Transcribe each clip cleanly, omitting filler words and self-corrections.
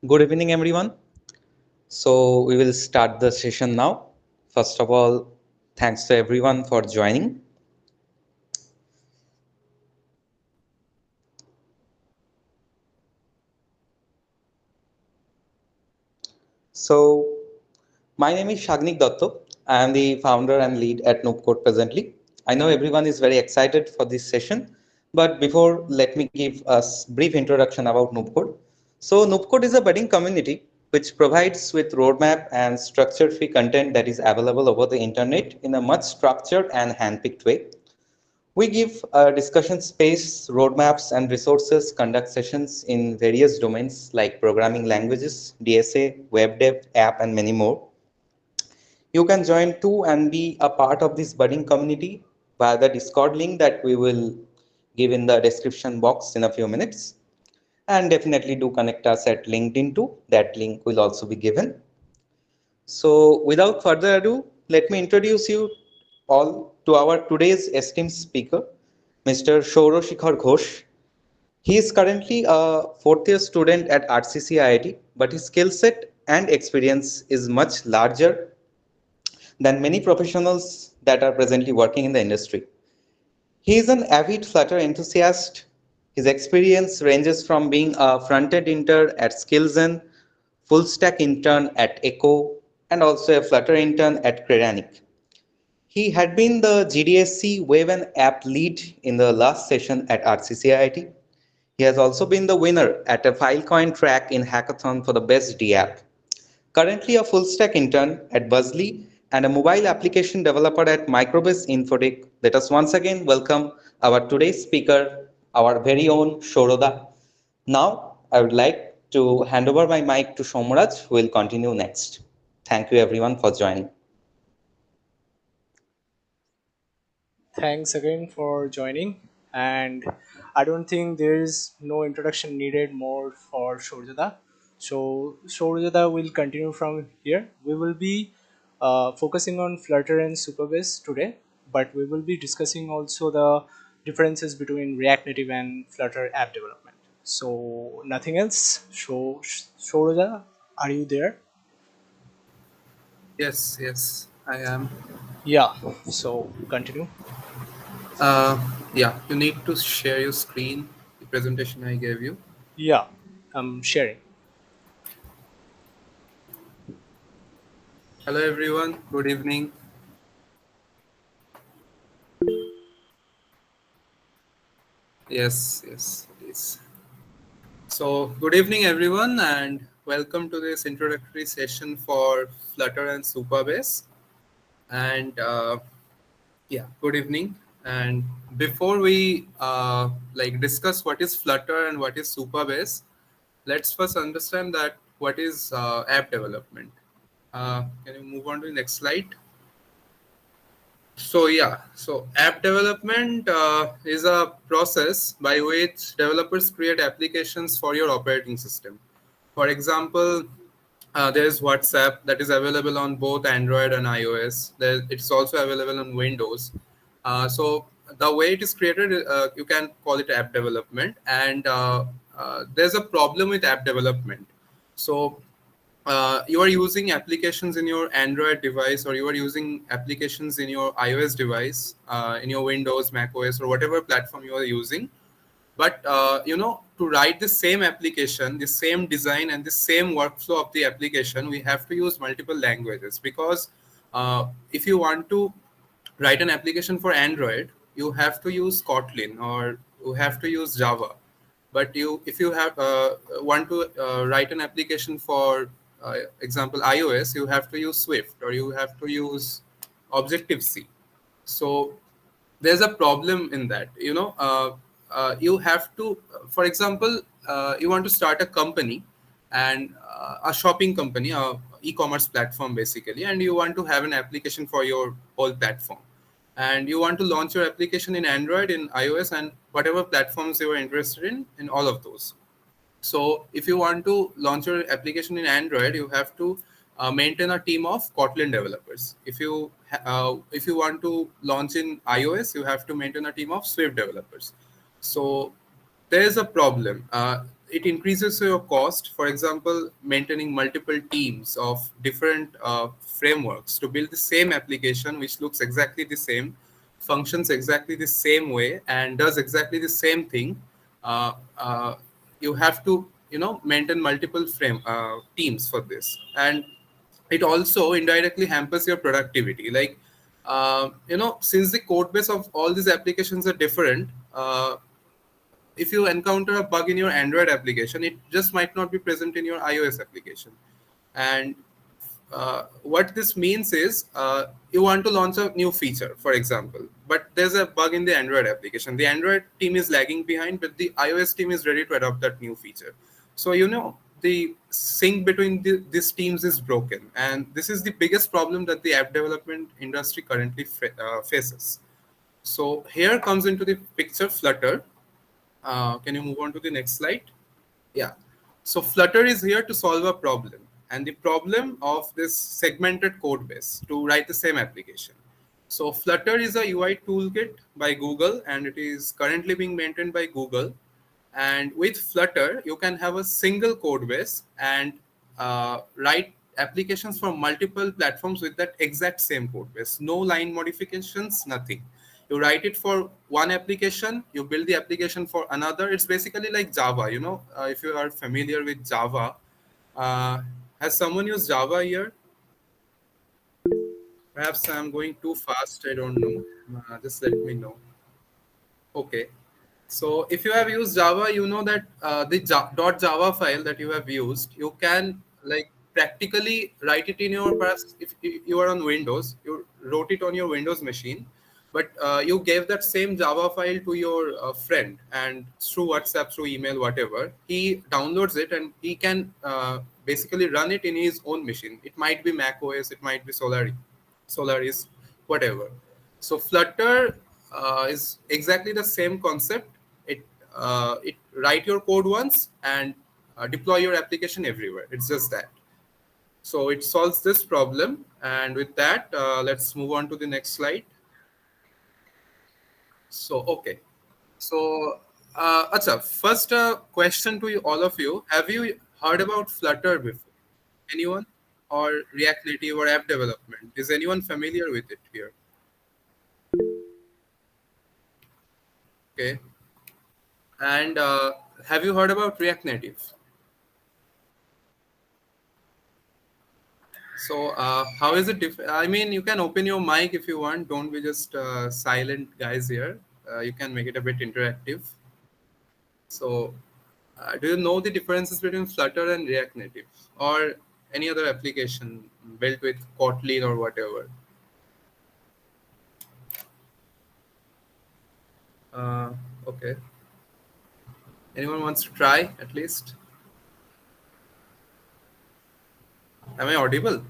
Good evening, everyone. So, we will start the session now. First of all, thanks to everyone for joining. So, my name is Shagnik Datto. I am the founder and lead at NoobCode presently. I know everyone is very excited for this session, but before, let me give us brief introduction about NoobCode. So, NoobCode is a budding community which provides with roadmap and structured free content that is available over the internet in a much structured and handpicked way. We give discussion space, roadmaps, and resources, conduct sessions in various domains like programming languages, DSA, web dev, app, and many more. You can join too and be a part of this budding community via the Discord link that we will give in the description box in a few minutes. And definitely do connect us at LinkedIn too. That link will also be given. So without further ado, let me introduce you all to our today's esteemed speaker, Mr. Shikhar Ghosh. He is currently a fourth year student at rcciit, but his skill set and experience is much larger than many professionals that are presently working in the industry. He is an avid Flutter enthusiast. His experience ranges from being a front-end intern at Skillzen, full stack intern at Echo, and also a Flutter intern at Kredanic. He had been the GDSC Web and App lead in the last session at rcciit. He has also been the winner at a Filecoin track in Hackathon for the best D app. Currently a full stack intern at Buzzly and a mobile application developer at Microbase Infotech. Let us once again welcome our today's speaker, our very own Shourya. Now, I would like to hand over my mic to Somraj, who will continue next. Thank you everyone for joining. Thanks again for joining. And I don't think there is no introduction needed more for Shourya. So Shourya will continue from here. We will be focusing on Flutter and Supabase today, but we will be discussing also the differences between React Native and Flutter app development. So nothing else. So Shourya, are you there? Yes, I am. Yeah. So continue. Yeah, you need to share your screen, the presentation I gave you. Yeah, I'm sharing. Hello, everyone. Good evening. Yes, please. So, good evening, everyone, and welcome to this introductory session for Flutter and Supabase. And yeah, good evening. And before we discuss what is Flutter and what is Supabase, let's first understand that what is app development. Can you move on to the next slide? So app development is a process by which developers create applications for your operating system. For example, there's WhatsApp that is available on both Android and iOS. It's also available on Windows. So the way it is created, you can call it app development. And there's a problem with app development. So you are using applications in your Android device, or you are using applications in your iOS device, in your Windows, Mac OS, or whatever platform you are using. But to write the same application, the same design, and the same workflow of the application, we have to use multiple languages. Because if you want to write an application for Android, you have to use Kotlin or you have to use Java. But if you have want to write an application for example iOS, you have to use Swift or you have to use Objective C. So there's a problem in that. You have to, for example, you want to start a company, and a shopping company, a e-commerce platform basically, and you want to have an application for your whole platform, and you want to launch your application in Android, in iOS, and whatever platforms you are interested in all of those. So if you want to launch your application in Android, you have to maintain a team of Kotlin developers. If you want to launch in iOS, you have to maintain a team of Swift developers. So there is a problem. it increases your cost. For example, maintaining multiple teams of different frameworks to build the same application, which looks exactly the same, functions exactly the same way, and does exactly the same thing. Uh, uh, you have to, maintain multiple teams for this, and it also indirectly hampers your productivity. Like, since the code base of all these applications are different, if you encounter a bug in your Android application, it just might not be present in your iOS application. And what this means is, you want to launch a new feature, for example, but there's a bug in the Android application. The Android team is lagging behind, but the iOS team is ready to adopt that new feature. So, the sync between these teams is broken. And this is the biggest problem that the app development industry currently faces. So here comes into the picture Flutter. Can you move on to the next slide? Yeah. So Flutter is here to solve a problem, and the problem of this segmented code base to write the same application. So Flutter is a UI toolkit by Google, and it is currently being maintained by Google. And with Flutter, you can have a single code base and write applications for multiple platforms with that exact same code base. No line modifications, nothing. You write it for one application, you build the application for another. It's basically like Java. If you are familiar with Java, has someone used Java here? Perhaps I'm going too fast. I don't know. Just let me know. Okay. So if you have used Java, you know that the .java file that you have used, you can like practically write it in your, perhaps if you are on Windows, you wrote it on your Windows machine, but you gave that same Java file to your friend, and through WhatsApp, through email, whatever, he downloads it and he can basically run it in his own machine. It might be Mac OS, it might be Solaris, whatever. So Flutter is exactly the same concept. It write your code once and deploy your application everywhere. It's just that. So it solves this problem. And with that, let's move on to the next slide. So, okay. So, Acha, first question to you, all of you. Have you heard about Flutter before? Anyone? Or React Native or app development? Is anyone familiar with it here? Okay. And have you heard about React Native? So how is it different? I mean, you can open your mic if you want. Don't be just silent guys here. You can make it a bit interactive. So do you know the differences between Flutter and React Native, or any other application built with Kotlin or whatever? Okay. Anyone wants to try at least? Am I audible?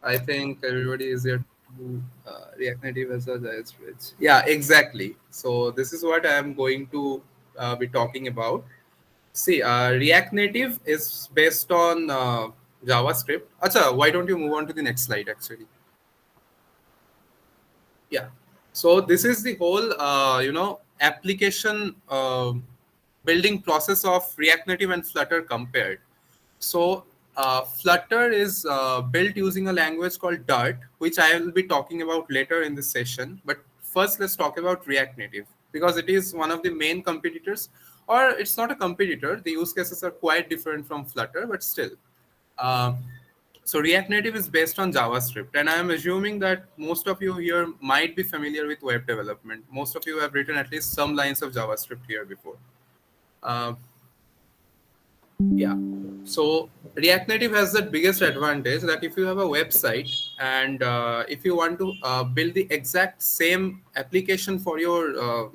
I think everybody is here to React Native as well as Bridge. Yeah, exactly. So this is what I am going to be talking about. See, React Native is based on JavaScript. Acha, why don't you move on to the next slide actually? Yeah. So this is the whole, application building process of React Native and Flutter compared. So Flutter is built using a language called Dart, which I will be talking about later in this session. But first, let's talk about React Native, because it is one of the main competitors, or it's not a competitor. The use cases are quite different from Flutter, but still. So React Native is based on JavaScript, and I am assuming that most of you here might be familiar with web development. Most of you have written at least some lines of JavaScript here before. Yeah. So React Native has the biggest advantage that if you have a website and if you want to build the exact same application for your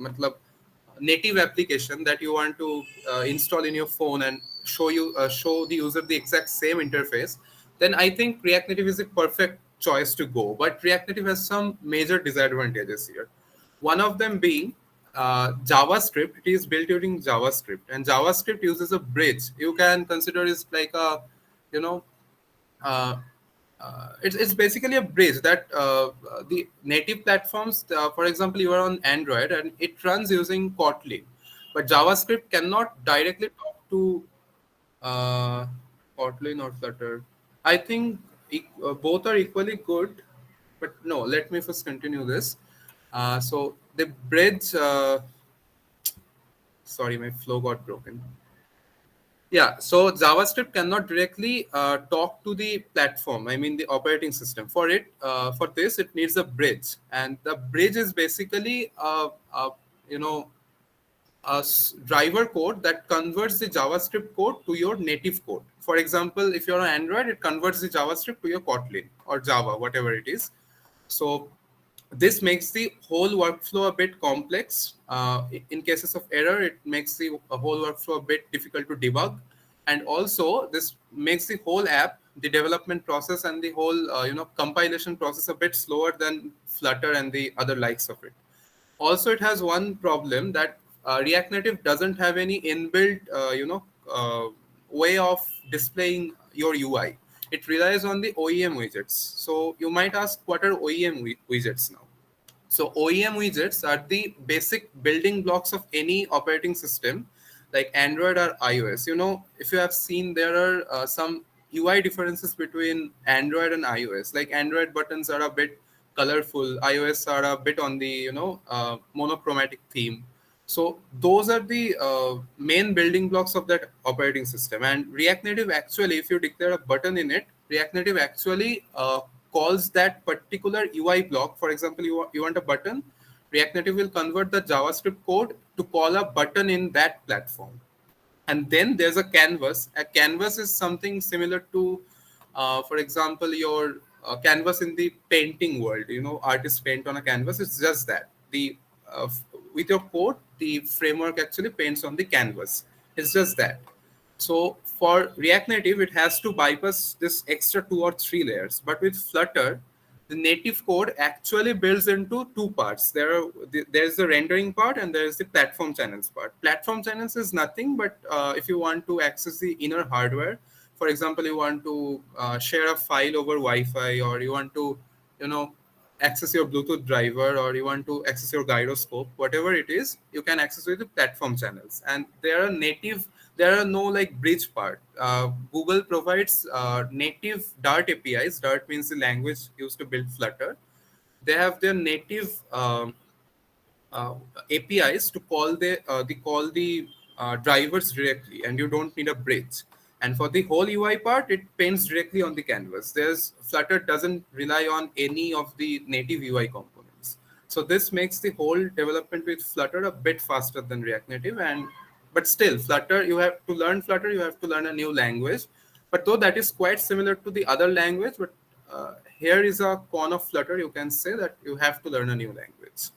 native application that you want to install in your phone and show the user the exact same interface, then I think React Native is a perfect choice to go. But React Native has some major disadvantages here. One of them being JavaScript. It is built using JavaScript, and JavaScript uses a bridge. You can consider it like a, you know, uh, it's basically a bridge that the native platforms, for example, you are on Android and it runs using Kotlin, but JavaScript cannot directly talk to uh, Kotlin or Flutter. I think both are equally good, but no, let me first continue this. So the bridge, sorry, my flow got broken. Yeah, so JavaScript cannot directly talk to the platform. I mean the operating system. For it, for this, it needs a bridge, and the bridge is basically you know driver code that converts the JavaScript code to your native code. For example, if you're on Android, it converts the JavaScript to your Kotlin or Java, whatever it is. So this makes the whole workflow a bit complex. In cases of error, it makes the whole workflow a bit difficult to debug, and also this makes the whole app, the development process, and the whole compilation process a bit slower than Flutter and the other likes of it. Also, it has one problem that React Native doesn't have any inbuilt way of displaying your UI. It relies on the OEM widgets. So you might ask, what are OEM widgets now? So OEM widgets are the basic building blocks of any operating system, like Android or iOS. If you have seen, there are some UI differences between Android and iOS. Like Android buttons are a bit colorful, iOS are a bit on the monochromatic theme. So those are the main building blocks of that operating system. And React Native actually, if you declare a button in it, React Native actually calls that particular UI block. For example, you want a button, React Native will convert the JavaScript code to call a button in that platform. And then there's a canvas. A canvas is something similar to, for example, your canvas in the painting world. Artists paint on a canvas. It's just that uh, with your code, the framework actually paints on the canvas. It's just that. So for React Native, it has to bypass this extra 2 or 3 layers. But with Flutter, the native code actually builds into two parts. There's the rendering part and there's the platform channels part. Platform channels is nothing but if you want to access the inner hardware, for example, you want to share a file over Wi-Fi, or you want to, access your Bluetooth driver, or you want to access your gyroscope, whatever it is, you can access with the platform channels. And there are no like bridge part. Google provides native Dart APIs. Dart means the language used to build Flutter. They have their native APIs to call the drivers directly, and you don't need a bridge. And for the whole UI part, it paints directly on the canvas. Flutter doesn't rely on any of the native UI components. So this makes the whole development with Flutter a bit faster than React Native. But still, Flutter, you have to learn Flutter, you have to learn a new language. But though that is quite similar to the other language, but here is a con of Flutter. You can say that you have to learn a new language.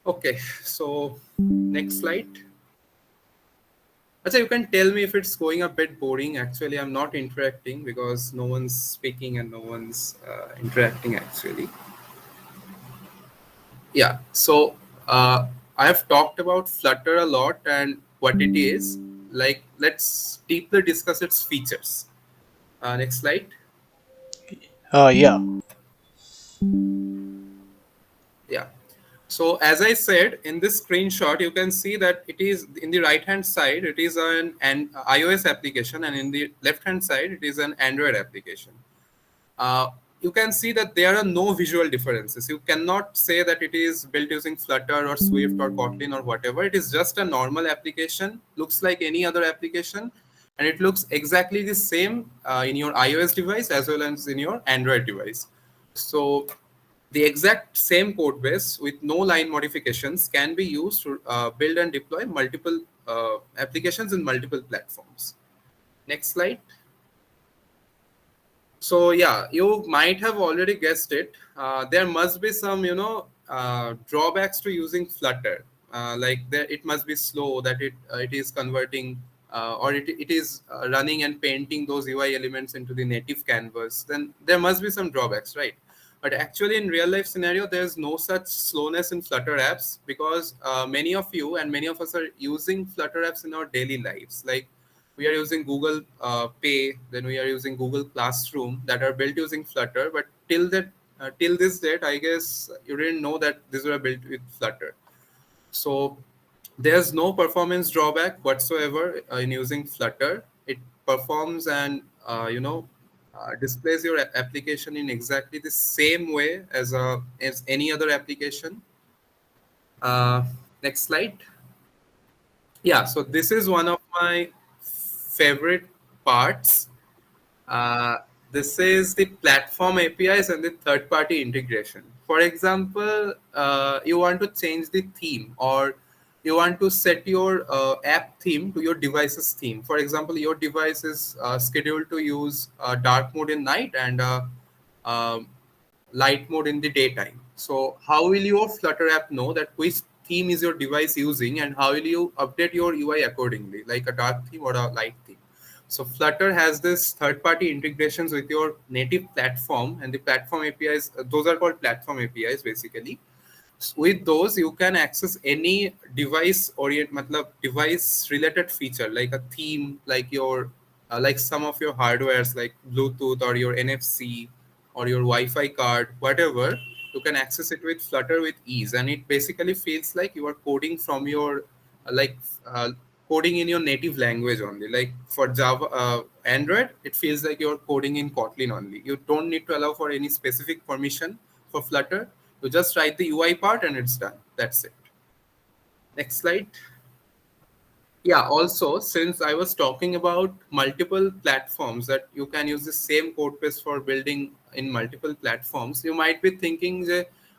Okay, so next slide. Achha, you can tell me if it's going a bit boring. Actually, I'm not interacting because no one's speaking and no one's interacting actually. Yeah, so I have talked about Flutter a lot and what it is. Like, let's deeply discuss its features. Next slide. Yeah. Yeah. So as I said, in this screenshot, you can see that it is in the right-hand side, it is an iOS application, and in the left-hand side, it is an Android application. You can see that there are no visual differences. You cannot say that it is built using Flutter or Swift or Kotlin or whatever. It is just a normal application, looks like any other application, and it looks exactly the same in your iOS device as well as in your Android device. So the exact same code base with no line modifications can be used to build and deploy multiple applications in multiple platforms. Next slide. So yeah, you might have already guessed it. There must be some, drawbacks to using Flutter. It must be slow, that it is converting or it is running and painting those UI elements into the native canvas. Then there must be some drawbacks, right? But actually, in real life scenario, there's no such slowness in Flutter apps because many of you and many of us are using Flutter apps in our daily lives. Like we are using Google Pay, then we are using Google Classroom that are built using Flutter. But till this date, I guess you didn't know that these were built with Flutter. So there's no performance drawback whatsoever in using Flutter. It performs and displays your application in exactly the same way as any other application. Uh, Next slide. Yeah, so this is one of my favorite parts. uh, this is the platform APIs and the third-party integration. For example, you want to change the theme, or you want to set your app theme to your device's theme. For example, your device is scheduled to use dark mode in night and um, light mode in the daytime. So how will your Flutter app know that which theme is your device using, and how will you update your UI accordingly, like a dark theme or a light theme? So Flutter has this third-party integrations with your native platform, and the platform APIs, those are called platform APIs basically. With those, you can access any device related feature, like a theme, like your like some of your hardwares like Bluetooth or your NFC or your Wi-Fi card, whatever. You can access it with Flutter with ease, and it basically feels like you are coding from your like coding in your native language only. Like for Java, Android, it feels like you're coding in Kotlin only. You don't need to allow for any specific permission for Flutter. You just write the UI part and it's done. That's it. Next slide. Yeah, also, since I was talking about multiple platforms that you can use the same code base for building in multiple platforms, you might be thinking,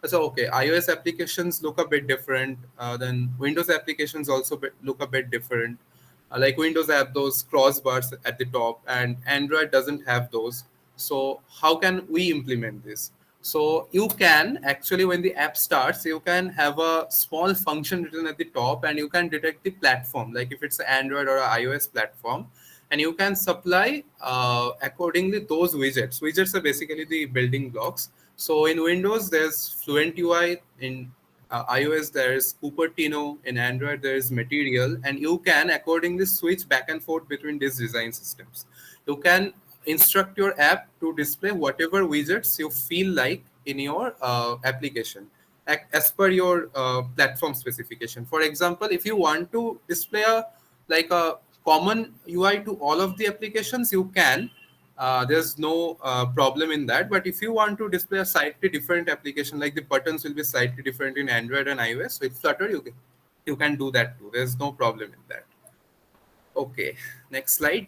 so okay, iOS applications look a bit different, then Windows applications also look a bit different. Like Windows have those crossbars at the top, and Android doesn't have those. So how can we implement this? So you can actually, when the app starts, you can have a small function written at the top, and you can detect the platform, like if it's an Android or an iOS platform, and you can supply accordingly those widgets. Widgets are basically the building blocks. So in Windows, there's Fluent UI. In iOS, there is Cupertino. In Android, there is Material, and you can accordingly switch back and forth between these design systems. You can instruct your app to display whatever widgets you feel like in your application as per your platform specification. For example, if you want to display a common UI to all of the applications, you can. There's no problem in that. But if you want to display a slightly different application, like the buttons will be slightly different in Android and iOS, with Flutter you can do that too. There's no problem in that. Okay, next slide.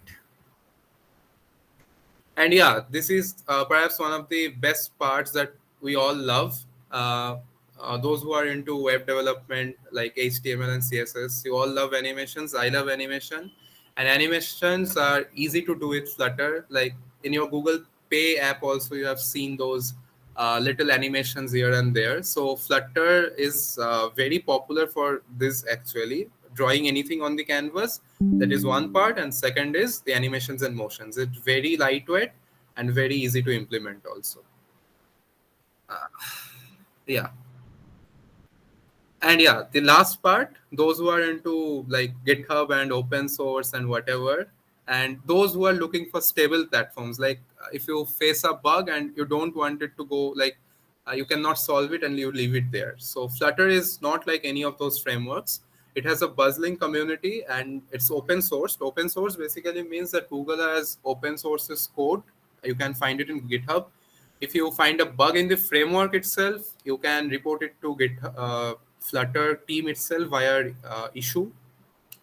And yeah, this is perhaps one of the best parts that we all love. Those who are into web development, like HTML and CSS, you all love animations. I love animation, and animations are easy to do with Flutter. Like in your Google Pay app, also you have seen those little animations here and there. So Flutter is very popular for this actually. Drawing anything on the canvas, that is one part, and second is the animations and motions. It's very lightweight and very easy to implement also. Yeah. And yeah, the last part, those who are into like GitHub and open source and whatever, and those who are looking for stable platforms, like if you face a bug and you don't want it to go, like you cannot solve it and you leave it there. So Flutter is not like any of those frameworks. It has a bustling community and it's open source. Open source basically means that Google has open sources code. You can find it in GitHub. If you find a bug in the framework itself, you can report it to Flutter team itself via issue,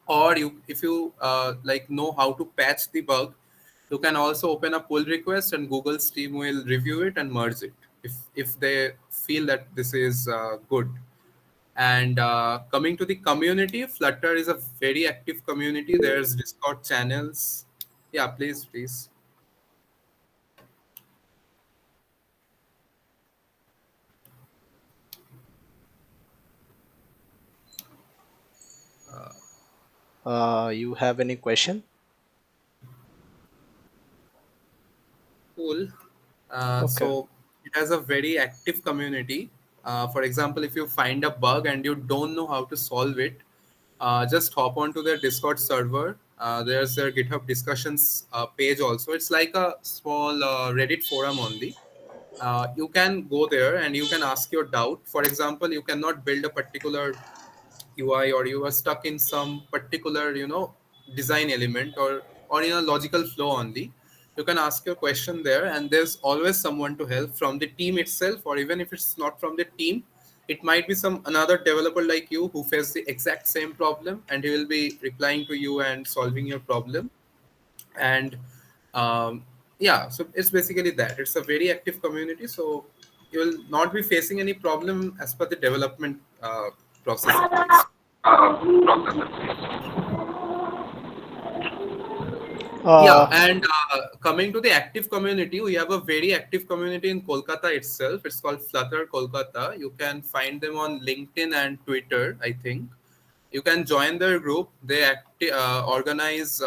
or if you like know how to patch the bug, you can also open a pull request and Google's team will review it and merge it if they feel that this is good. And coming to the community, Flutter is a very active community. There's Discord channels. Yeah, please. You have any question? Cool. Okay. So it has a very active community. For example, if you find a bug and you don't know how to solve it, just hop onto their Discord server There's their GitHub discussions page also. It's like a small Reddit forum only. You can go there and you can ask your doubt. For example, you cannot build a particular UI, or you are stuck in some particular, design element, or in a logical flow only. You can ask your question there, and there's always someone to help from the team itself, or even if it's not from the team, it might be some another developer like you who faced the exact same problem, and he will be replying to you and solving your problem. And yeah, so it's basically that. It's a very active community, so you will not be facing any problem as per the development process at least. Yeah, Uh, and coming to the active community, we have a very active community in Kolkata itself. It's called Flutter Kolkata. You can find them on LinkedIn and Twitter, I think. You can join their group. They organize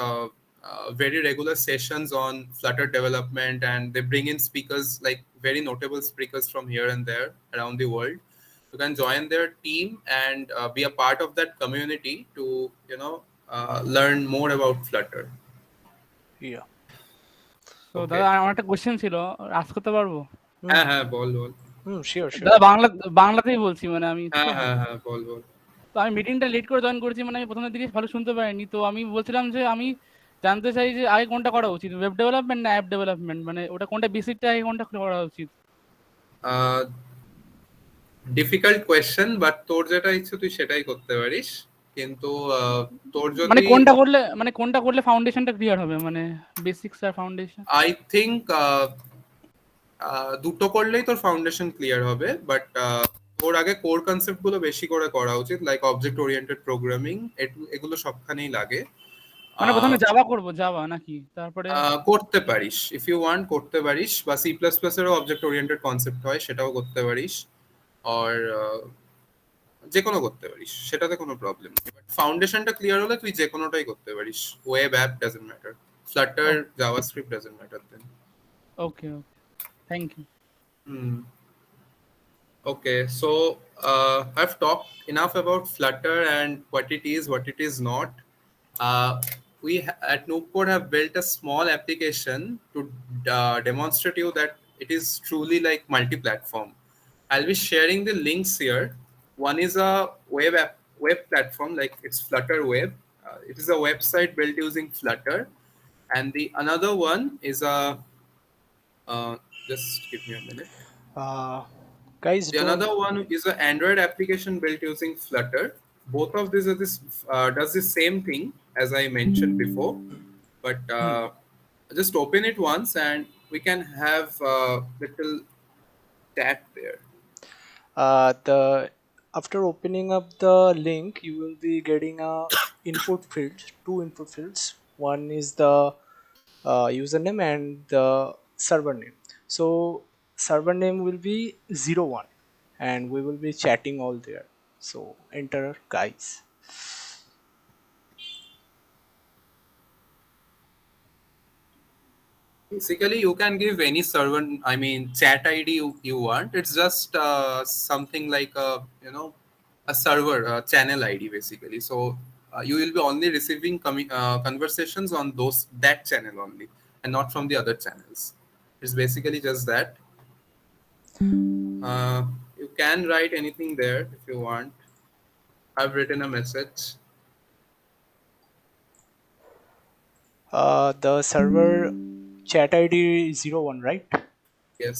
very regular sessions on Flutter development, and they bring in speakers, like very notable speakers from here and there around the world. You can join their team and be a part of that community to learn more about Flutter. yeah. তো দাদা Okay. আমার একটা question ছিল, আজ করতে পারবো? হ্যাঁ হ্যাঁ বল বল। Sure, sure. দাদা বাংলাতেই বলছি, মানে আমি ঠিক হ্যাঁ আছে। হ্যাঁ হ্যাঁ বল বল। তো আমি মিটিংটা লেট করে জয়েন করেছি, মানে আমি প্রথমের দিকে ভালো শুনতে পাইনি। তো আমি বলছিলাম যে আমি জানতে চাই যে আগে কোনটা করা উচিত, ওয়েব ডেভেলপমেন্ট না অ্যাপ ডেভেলপমেন্ট, মানে ওটা কোনটা বেসিকটা আগে কোনটা করা উচিত? ডিফিকাল্ট কোয়েশ্চেন, বাট তোর যেটা ইচ্ছে তুই সেটাই করতে পারিস, কিন্তু তোর মানে যদি কোনটা করলে ফাউন্ডেশনটা ক্লিয়ার হবে, মানে বেসিক্স আর ফাউন্ডেশন? আই থিঙ্ক দুটো করলেই তোর ফাউন্ডেশন ক্লিয়ার হবে, বাট তোর আগে কোর কনসেপ্ট গুলো বেশি করে করা উচিত, লাইক অবজেক্ট ওরিয়েন্টেড প্রোগ্রামিং, এগুলো সবখানেই লাগে। মানে প্রথমে জাভা করব, জাভা নাকি তারপরে? করতে পারিস, ইফ ইউ ওয়ান্ট করতে পারিস, বা সি প্লাস প্লাস এরও অবজেক্ট ওরিয়েন্টেড কনসেপ্ট হয়, সেটাও করতে পারিস, আর যে কোনো করতে পারিস, সেটাতে কোনো প্রবলেম নেই। বাট ফাউন্ডেশনটা ক্লিয়ার হলে তুই যে কোনোটাই করতে পারিস, web app doesn't matter, Flutter JavaScript doesn't matter then. Okay okay, thank you. Okay, so I've talked enough about Flutter and what it is not. We at NoobCode have built a small application to demonstrate you that it is truly like multi-platform. I'll be sharing the links here. One is a web platform, like it's Flutter Web. It is a website built using Flutter, and the another one is a just give me a minute. Guys, The another one is an Android application built using Flutter. Both of these are does the same thing as I mentioned before, but just open it once and we can have a little chat there. After opening up the link, you will be getting two input fields. One is the username and the server name. So server name will be 01, and we will be chatting all there. So enter, guys. Basically, you can give any server, I mean, chat ID you want. It's just something like a server channel ID basically. So you will be only receiving conversations on that channel only, and not from the other channels. It's basically just that. You can write anything there if you want. I've written a message. The server chat ID is 01, right? Yes.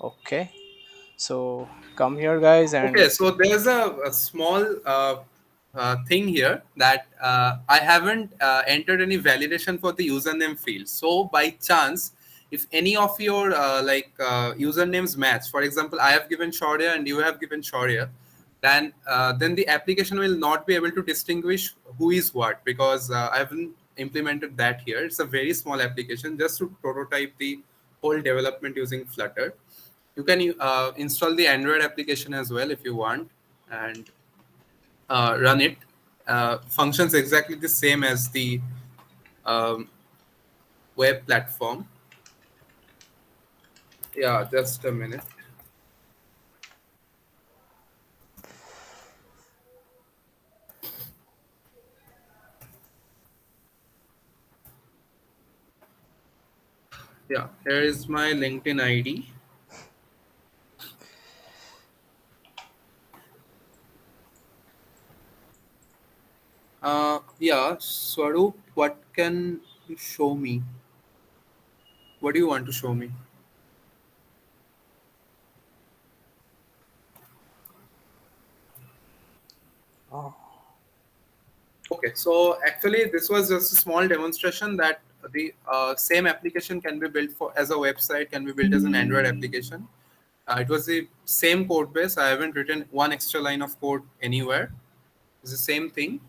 Okay. So come here, guys, and okay, so there's a small thing here that I haven't entered any validation for the username field. So by chance, if any of your usernames match, for example, I have given Shourya and you have given Shourya, then the application will not be able to distinguish who is what, because I haven't implemented that here. It's a very small application just to prototype the whole development using Flutter. You can install the Android application as well if you want, and run it. Functions exactly the same as the web platform. Yeah, just a minute. Yeah, here is my LinkedIn ID. Yeah, Swaroop, what can you show me? What do you want to show me? Oh. Okay, so actually this was just a small demonstration that the same application can be built for as a website, can be built as an Android application. It was the same code base. I haven't written one extra line of code anywhere. It's the same thing.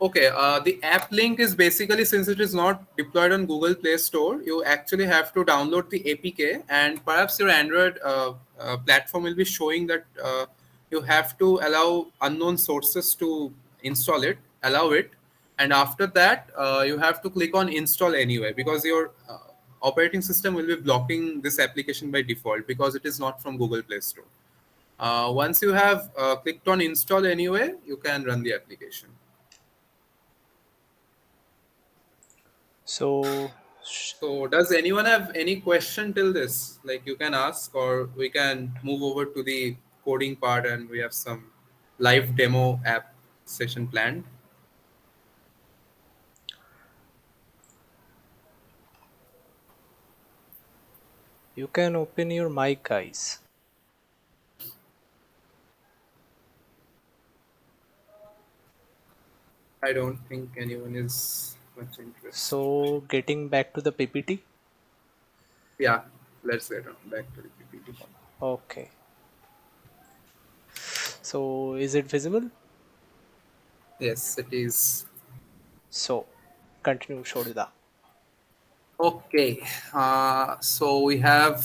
Okay, the app link is basically, since it is not deployed on Google Play Store, you actually have to download the APK, and perhaps your Android platform will be showing that you have to allow unknown sources to install it, allow it, and after that you have to click on install anyway, because your operating system will be blocking this application by default because it is not from Google Play Store. Once you have clicked on install anyway, you can run the application. So, So, does anyone have any question till this? Like, you can ask, or we can move over to the coding part, and we have some live demo app session planned. you can open your mic, guys. I don't think anyone is much interested. So, getting back to the PPT. Yeah, let's get on back to the PPT. Okay. So, is it visible? Yes, it is. So, continue, Shourya. Okay, so we have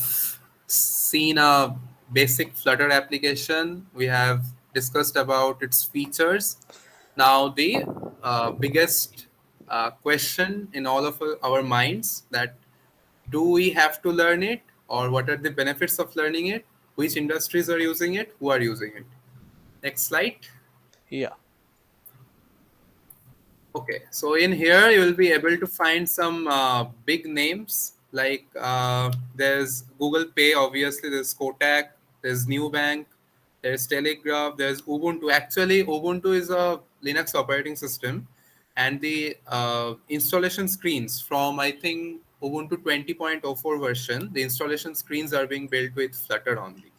seen a basic Flutter application. We have discussed about its features. Now, the biggest question in all of our minds, that do we have to learn it, or what are the benefits of learning it? Which industries are using it? Who are using it? Next slide. Yeah. Okay, so in here you will be able to find some big names, like there's Google Pay, obviously there's Kotak, there's Nubank, there's Telegraph, there's Ubuntu. Actually, Ubuntu is a Linux operating system, and the installation screens from, I think, Ubuntu 20.04 version, the installation screens are being built with Flutter only.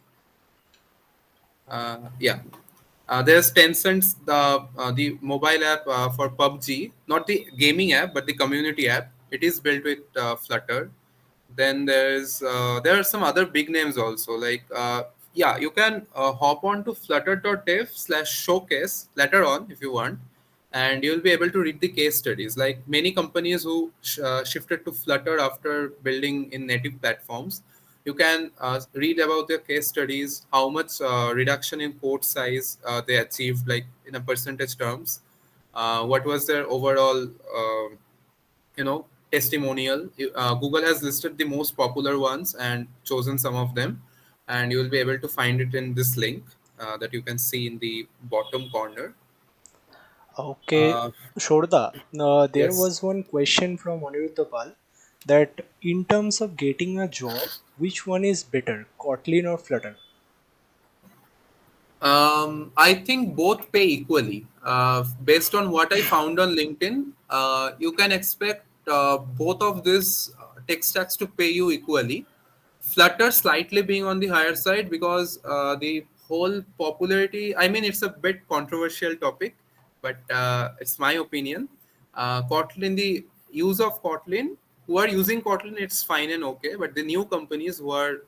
Yeah. There's Tencent's the mobile app for PUBG, not the gaming app, but the community app. It is built with Flutter. Then there are some other big names also. Like yeah, you can hop on to flutter.dev/showcase later on if you want, and you'll be able to read the case studies. Like many companies who shifted to Flutter after building in native platforms, you can read about their case studies, how much reduction in code size they achieved, like in a percentage terms, what was their overall testimonial. Google has listed the most popular ones and chosen some of them, and you will be able to find it in this link that you can see in the bottom corner. Okay, uh, Shourya. There yes. was one question from Aniruddha that in terms of getting a job, which one is better, Kotlin or Flutter? I think both pay equally. Based on what I found on LinkedIn, you can expect both of these tech stacks to pay you equally. Flutter slightly being on the higher side because the whole popularity, I mean, it's a bit controversial topic, but it's my opinion. Kotlin, the use of Kotlin, who are using Kotlin, it's fine and okay, but the new companies who are,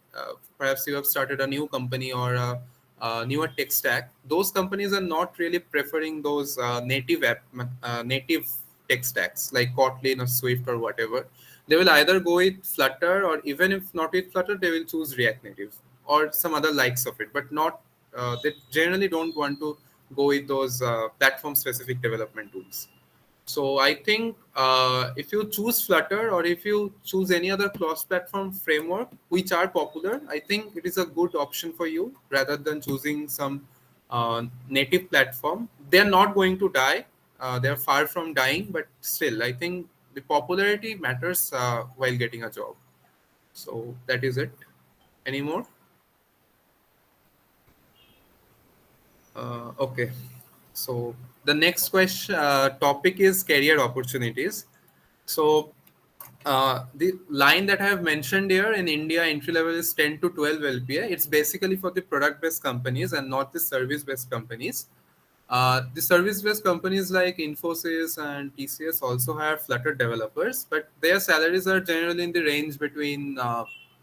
perhaps you have started a new company or a newer tech stack, those companies are not really preferring those native tech stacks like Kotlin or Swift or whatever. They will either go with Flutter, or even if not with Flutter, they will choose React Native or some other likes of it, but not they generally don't want to go with those platform specific development tools. So I think if you choose Flutter, or if you choose any other cross-platform framework which are popular, I think it is a good option for you rather than choosing some native platform. They're not going to die. They're far from dying, but still, I think the popularity matters while getting a job. So that is it. Any more? Okay. So the next question topic is career opportunities. So the line that I have mentioned here, in India, entry level is 10 to 12 LPA. It's basically for the product based companies and not the service based companies. The service based companies like Infosys and TCS also have Flutter developers, but their salaries are generally in the range between,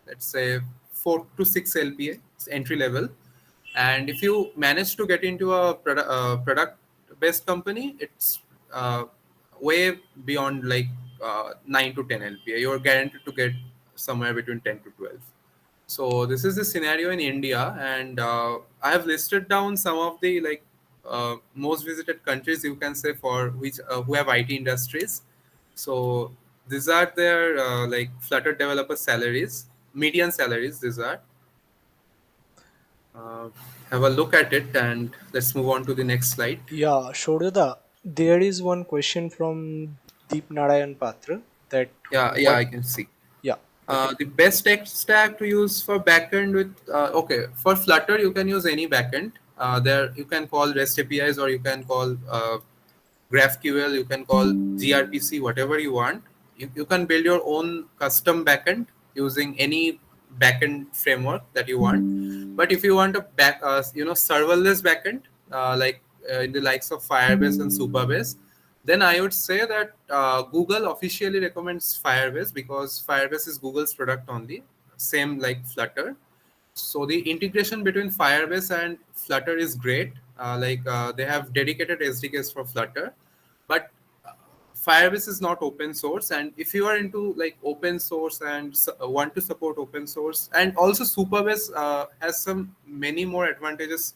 let's say, 4 to 6 LPA, it's entry level. And if you manage to get into a product based company, it's way beyond like 9 to 10 LPA. You're guaranteed to get somewhere between 10 to 12. So this is the scenario in India, and I have listed down some of the like most visited countries, you can say, for which who have IT industries. So these are their like Flutter developer salaries, median salaries. These are. Uh, have a look at it, and let's move on to the next slide. Yeah, Shourya, there is one question from Deep Narayan Patra that Yeah, what, I can see. yeah, okay. The best tech stack to use for backend with okay, for Flutter you can use any backend. There you can call REST APIs, or you can call GraphQL, you can call gRPC, whatever you want. You can build your own custom backend using any backend framework that you want. But if you want a serverless backend, in the likes of Firebase and Supabase, then I would say that Google officially recommends Firebase, because Firebase is Google's product only, same like Flutter. So the integration between Firebase and Flutter is great. They have dedicated SDKs for Flutter, but Firebase is not open source. And if you are into like open source and want to support open source, and also Supabase has some many more advantages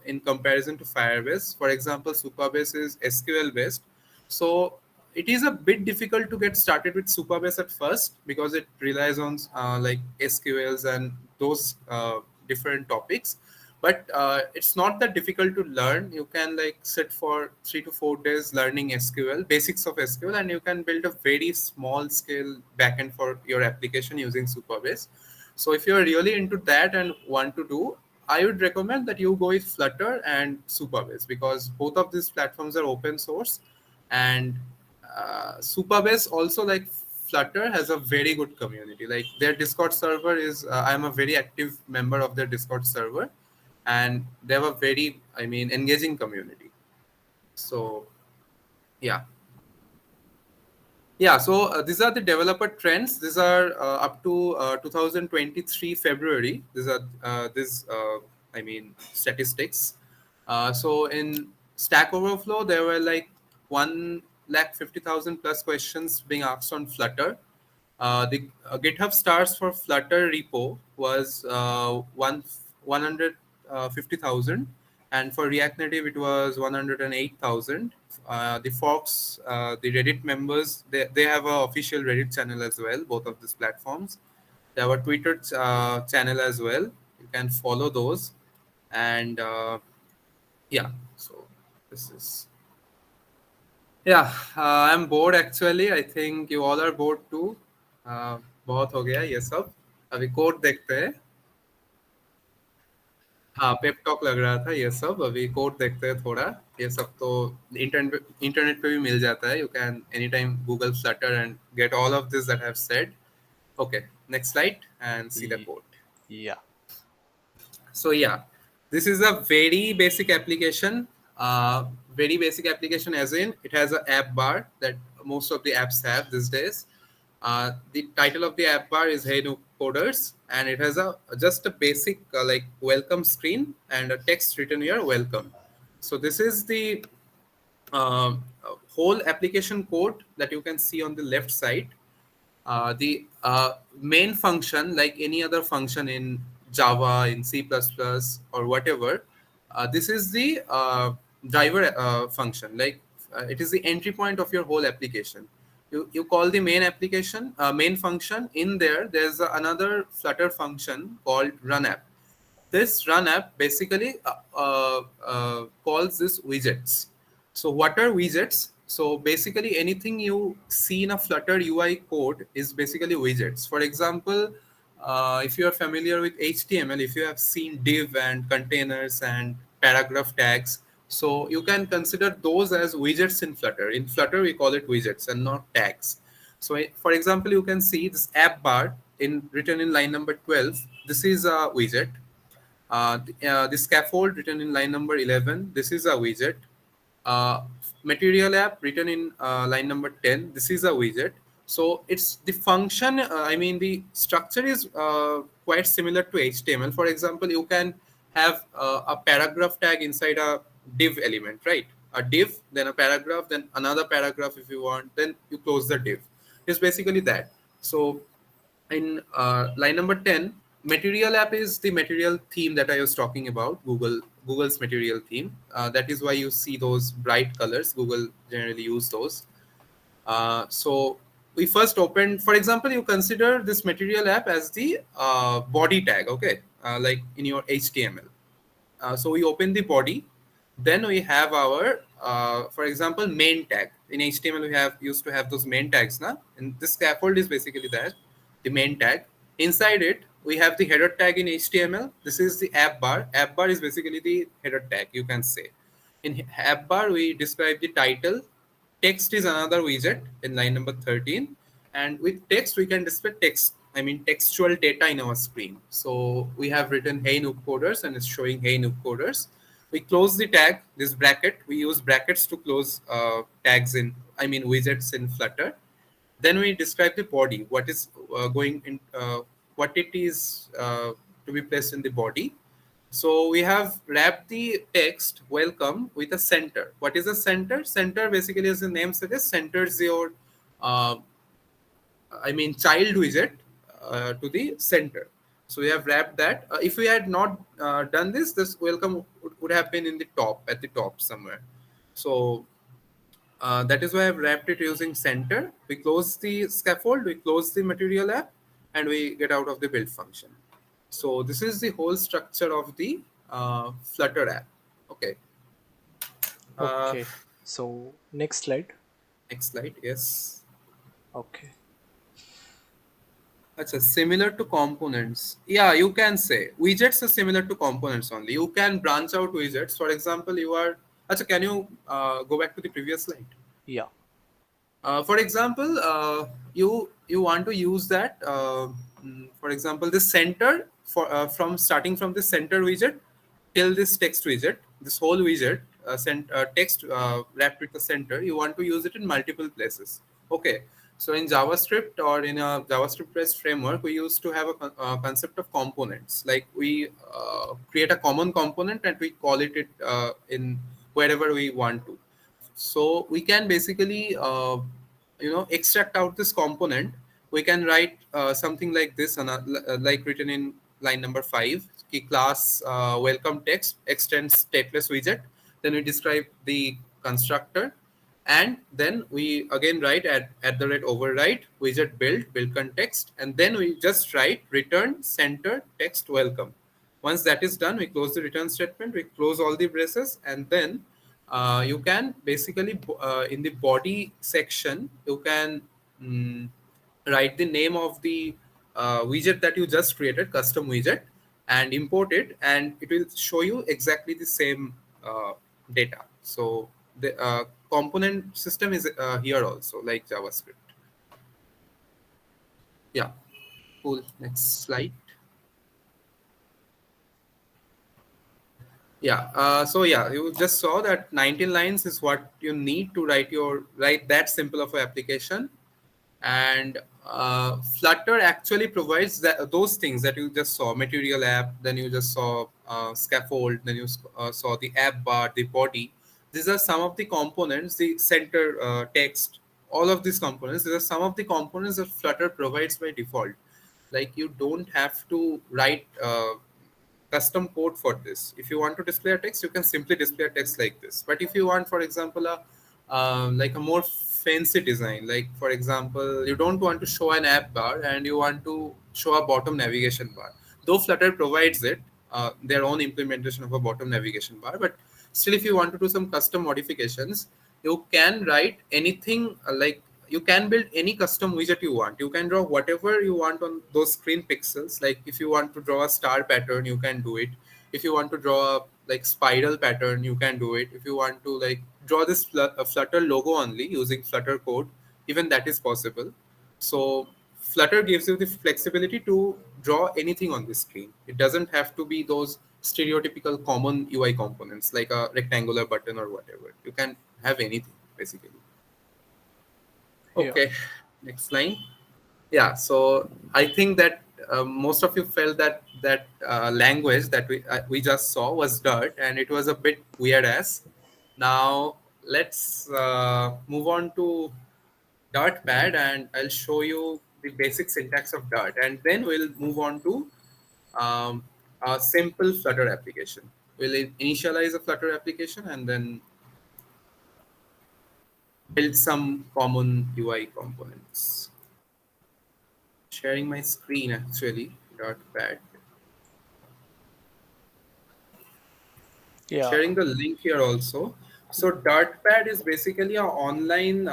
in comparison to Firebase. For example, Supabase is SQL based, so it is a bit difficult to get started with Supabase at first, because it relies on like SQLs and those different topics. But it's not that difficult to learn. You can like sit for 3 to 4 days learning SQL, basics of SQL, and you can build a very small scale backend for your application using Supabase. So if you're really into that and want to do, I would recommend that you go with Flutter and Supabase, because both of these platforms are open source. And Supabase also, like Flutter, has a very good community. Like their Discord server is, I'm a very active member of their Discord server, and they have a very, I mean, engaging community. So yeah. Yeah, so these are the developer trends. These are up to 2023 February. These are I mean, statistics. So in Stack Overflow, there were like 150,000 plus questions being asked on Flutter. The GitHub stars for Flutter repo was 150,000, and for React Native it was 108,000. The Fox, the Reddit members, they have an official Reddit channel as well. Both of these platforms, they have a Twitter channel as well. You can follow those, and yeah. So this is. Yeah, I'm bored actually. I think you all are bored too. बहुत हो गया ये सब. अभी code देखते हैं. हाँ, pep talk लग रहा था ये सब. अभी कोड देखते हैं थोड़ा. ये सब तो इंटरनेट पे भी मिल जाता है. You can anytime Google Flutter and get all of this that I have said. Okay, next slide and see the code. Yeah. So yeah, this is a very basic application. Very basic application, as in it has an app bar that most of the apps have these days. The title of the app bar is Hey Noob Coders, and it has just a basic like welcome screen and a text written here, welcome. So this is the whole application code that you can see on the left side. The main function, like any other function in Java, in C++, or whatever, this is the driver function. Like it is the entry point of your whole application. You call the main application, main function. In there, there's another Flutter function called run app. This run app basically calls this widgets. So what are widgets? So basically anything you see in a Flutter UI code is basically widgets. For example, if you are familiar with HTML, if you have seen div and containers and paragraph tags, so you can consider those as widgets in Flutter. In Flutter, we call it widgets and not tags. So for example, you can see this app bar written in line number 12. This is a widget. The scaffold written in line number 11. This is a widget. uh, Material app written in line number 10. This is a widget. So it's the function, I mean, the structure is quite similar to HTML. For example, you can have a paragraph tag inside a div element, right? A div, then a paragraph, then another paragraph if you want, then you close the div. It's basically that. So in line number 10, material app is the material theme that I was talking about, Google's material theme. That is why you see those bright colors. Google generally use those. So we first opened, for example, you consider this material app as the body tag, okay, like in your HTML. So we open the body, then we have our, for example, main tag. In HTML, we used to have those main tags, na? And this scaffold is basically that, the main tag. Inside it, we have the header tag in HTML. This is the app bar. App bar is basically the header tag, you can say. In app bar, we describe the title. Text is another widget in line number 13. And with text, we can display text, I mean textual data in our screen. So we have written hey noob coders and it's showing hey noob coders. We close the tag, this bracket. We use brackets to close tags in, I mean widgets in Flutter. Then we describe the body, what is going in, what it is to be placed in the body. So we have wrapped the text welcome with a center. What is a center? Center basically, as the name suggests, centers your uh, I mean child widget to the center. So we have wrapped that. If we had not done this, this welcome would have been in the top, at the top somewhere. So that is why I've wrapped it using center. We close the scaffold, we close the material app, and we get out of the build function. So this is the whole structure of the Flutter app. Okay. Okay. So next slide. Next slide. Yes. Okay. Achha, similar to components. Yeah, you can say widgets are similar to components only. You can branch out widgets. For example, you are. Achha, can you go back to the previous slide? Yeah. For example, you want to use that. For example, the center from starting from the center widget till this text widget, this whole widget, text wrapped with the center. You want to use it in multiple places. Okay. So in JavaScript or in a JavaScript-based framework, we used to have a concept of components. Like we create a common component and we call it in wherever we want to. So we can basically, extract out this component. We can write something like this, like written in line number 5. Class welcome text extends stateless widget. Then we describe the constructor. And then we again write at the rate override widget build context, and then we just write return center text welcome. Once that is done, we close the return statement, we close all the braces, and then you can basically in the body section you can write the name of the widget that you just created, custom widget, and import it, and it will show you exactly the same data. So the component system is here also, like JavaScript. Yeah, cool. Next slide. Yeah. So yeah, you just saw that 19 lines is what you need to write that simple of an application. And Flutter actually provides those things that you just saw: material app, then you just saw scaffold, then you saw the app bar, the body. These are some of the components, the center text, all of these components. These are some of the components that Flutter provides by default. Like you don't have to write custom code for this. If you want to display a text, you can simply display a text like this. But if you want, for example, like a more fancy design, like for example, you don't want to show an app bar and you want to show a bottom navigation bar, though Flutter provides it, their own implementation of a bottom navigation bar, but still if you want to do some custom modifications, you can write anything like you can build any custom widget you want. You can draw whatever you want on those screen pixels. Like if you want to draw a star pattern, you can do it. If you want to draw a like spiral pattern, you can do it. If you want to like draw this Flutter logo only using Flutter code, even that is possible. So Flutter gives you the flexibility to draw anything on the screen. It doesn't have to be those stereotypical common UI components like a rectangular button or whatever. You can have anything basically. Yeah. Okay, next line. Yeah, so I think that most of you felt that language that we just saw was Dart, and it was a bit weird as. Now let's move on to Dartpad, and I'll show you the basic syntax of Dart, and then we'll move on to a simple Flutter application. We'll initialize a Flutter application and then build some common UI components. Sharing my screen actually, Dartpad. Yeah. Sharing the link here also. So Dartpad is basically an online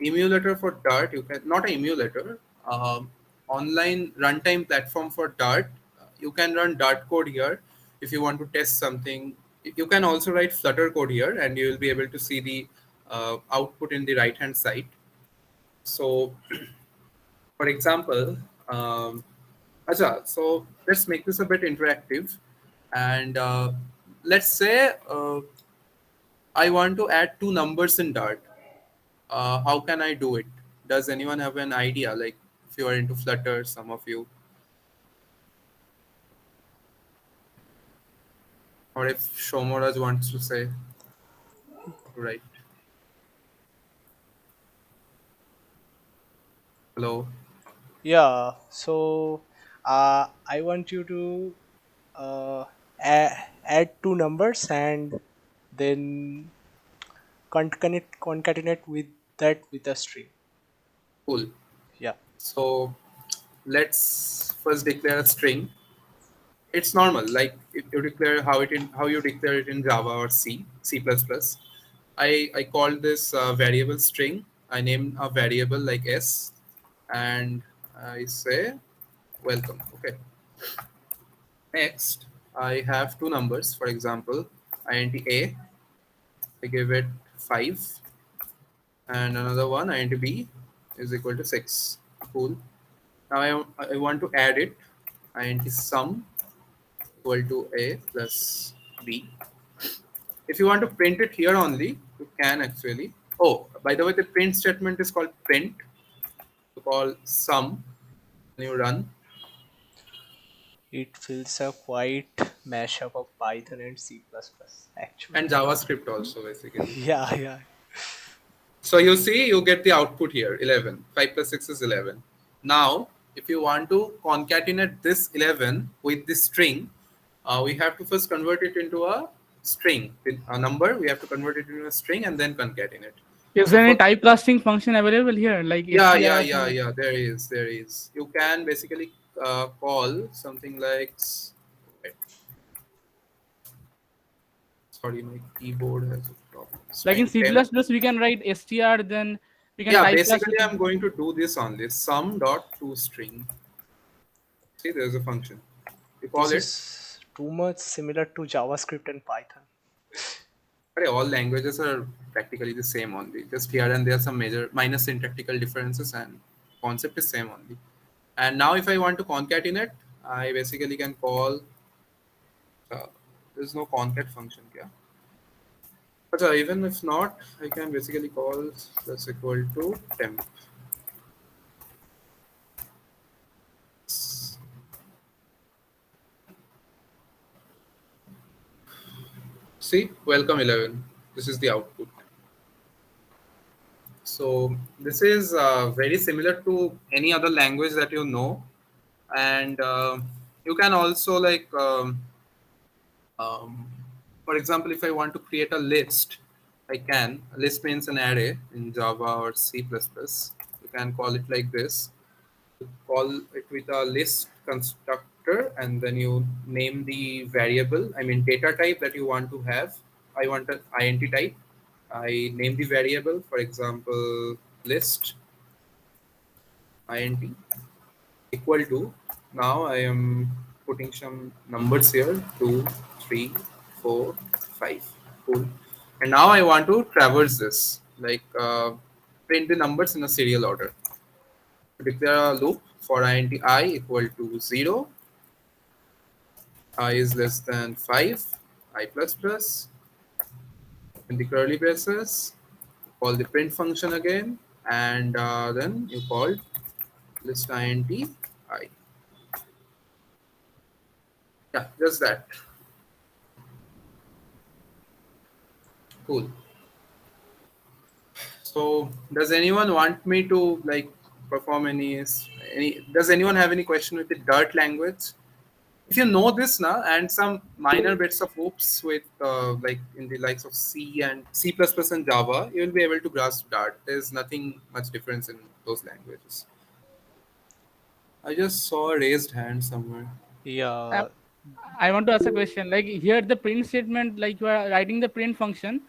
emulator for Dart. You can not an emulator, online runtime platform for Dart. You can run Dart code here if you want to test something. You can also write Flutter code here, and you will be able to see the output in the right hand side. So, for example, so let's make this a bit interactive, and let's say I want to add two numbers in Dart. How can I do it? Does anyone have an idea? Like if you are into Flutter, some of you, or if Shomoraj wants to say, right? Hello. Yeah. So I want you to add two numbers and then concatenate with that with a string. Cool. Yeah. So let's first declare a string. It's normal, like if you declare how you declare it in Java or C++. I called this variable string. I named a variable like s, and I say welcome. Okay. Next, I have two numbers. For example, int a, I give it 5, and another one int b is equal to 6. Cool. Now I want to add it. Int sum equal to a plus b. If you want to print it here only, you can actually. Oh, by the way, the print statement is called print. You call sum when you run. It feels a quite mashup of Python and C++, actually. And JavaScript also, basically. Yeah, yeah. So you see, you get the output here, 11. 5 plus 6 is 11. Now, if you want to concatenate this 11 with this string, we have to first convert it into a string. With a number, we have to convert it into a string and then concatenate. Is So there any for, typecasting function available here? Like yeah, str? there is, there is. You can basically call something like, wait, sorry, my keyboard has a problem. Like in Spine C++, temp. we can write str, then we can Yeah, typecast basically it. I'm going to do this on this sum dot toString. See, there's a function. You call This it. is too much similar to JavaScript and Python. But all languages are practically the same only. Just here and there some minor syntactical differences, and concept is same only. And now if I want to concatenate, I basically can call. There's no concat function here. But even if not, I can basically call that's equal to temp. See, welcome 11. This is the output. So this is very similar to any other language that you know, and you can also like, for example, if I want to create a list, I can. A list means an array in Java or C++. You can call it like this. You call it with a list constructor, and then you name the variable, I mean data type that you want to have. I want an int type. I name the variable, for example, list int equal to, now I am putting some numbers here, 2, 3, 4, 5. Cool. And now I want to traverse this, like print the numbers in a serial order. Declare a loop for int I equal to 0, I is less than 5, I plus plus, in the curly braces, call the print function again, and then you call list int I. Yeah, just that. Cool. So, does anyone want me to like perform any? Does anyone have any question with the Dart language? If you know this now and some minor bits of oops with like in the likes of C and C++ and Java, you will be able to grasp Dart. There's nothing much difference in those languages. I just saw a raised hand somewhere. Yeah, I, I want to ask a question. Like here, the print statement, like you are writing the print function,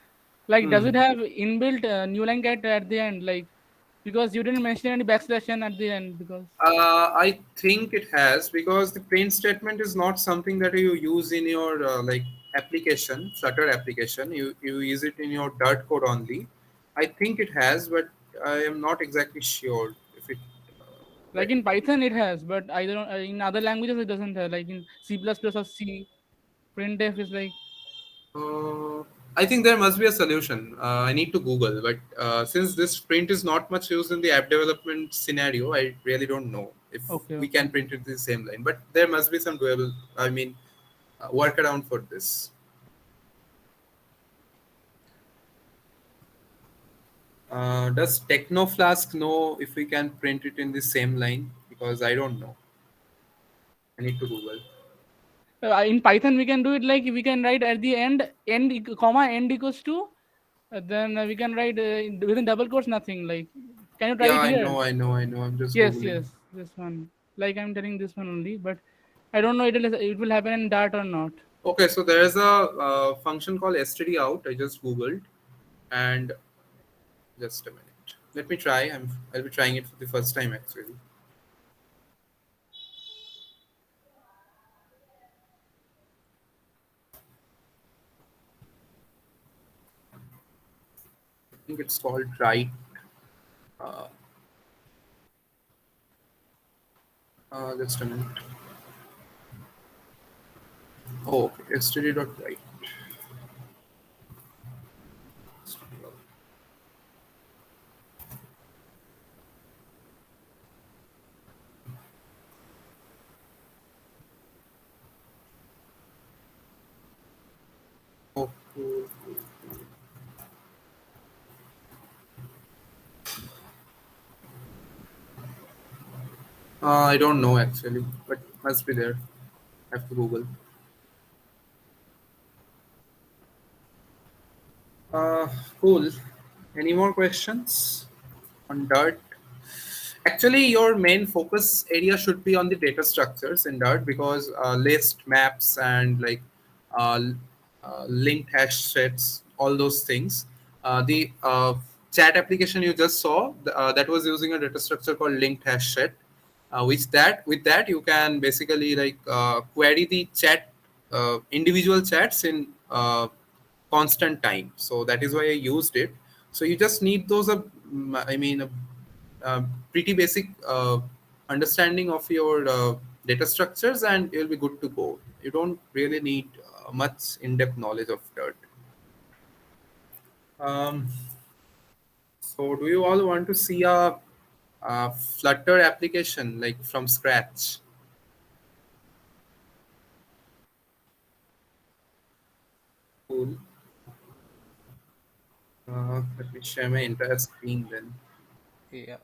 like does Hmm. it have inbuilt new line character at the end? Like because you didn't mention any backslash n at the end because I think it has, because the print statement is not something that you use in your like application, Flutter application. You use it in your Dart code only. I think it has, but I am not exactly sure if it. like in Python it has, but I don't in other languages it doesn't have. Like in C++ or C, printf is like Uh, I think there must be a solution. I need to Google, but since this print is not much used in the app development scenario, I really don't know if okay, we okay. can print it the same line. But there must be some doable, workaround for this. Does Technoflask know if we can print it in the same line? Because I don't know. I need to Google. In Python we can do it like we can write at the end comma end equals to then we can write within double quotes nothing. Like can you try Yeah, it I here? know, I know, I know. I'm just Yes, Googling. yes, this one. Like I'm telling this one only, but I don't know it will happen in Dart or not. Okay, so there's a function called std out. I just Googled, and just a minute. Let me try. I'll be trying it for the first time actually. I think it's called write. Uh, just a minute. Oh, okay. Std.write. Oh, cool. I don't know actually, but must be there. I have to Google. Uh, cool. Any more questions on Dart? Actually, your main focus area should be on the data structures in Dart, because list, maps, and like uh, linked hash sets, all those things. The chat application you just saw, that was using a data structure called linked hash set. Which that with that you can basically like query the chat, individual chats in constant time. So that is why I used it. So you just need those pretty basic understanding of your data structures, and you'll be good to go. You don't really need much in-depth knowledge of Dirt. Um, so do you all want to see a Flutter application like from scratch? Cool. Let me share my entire screen then. yeah.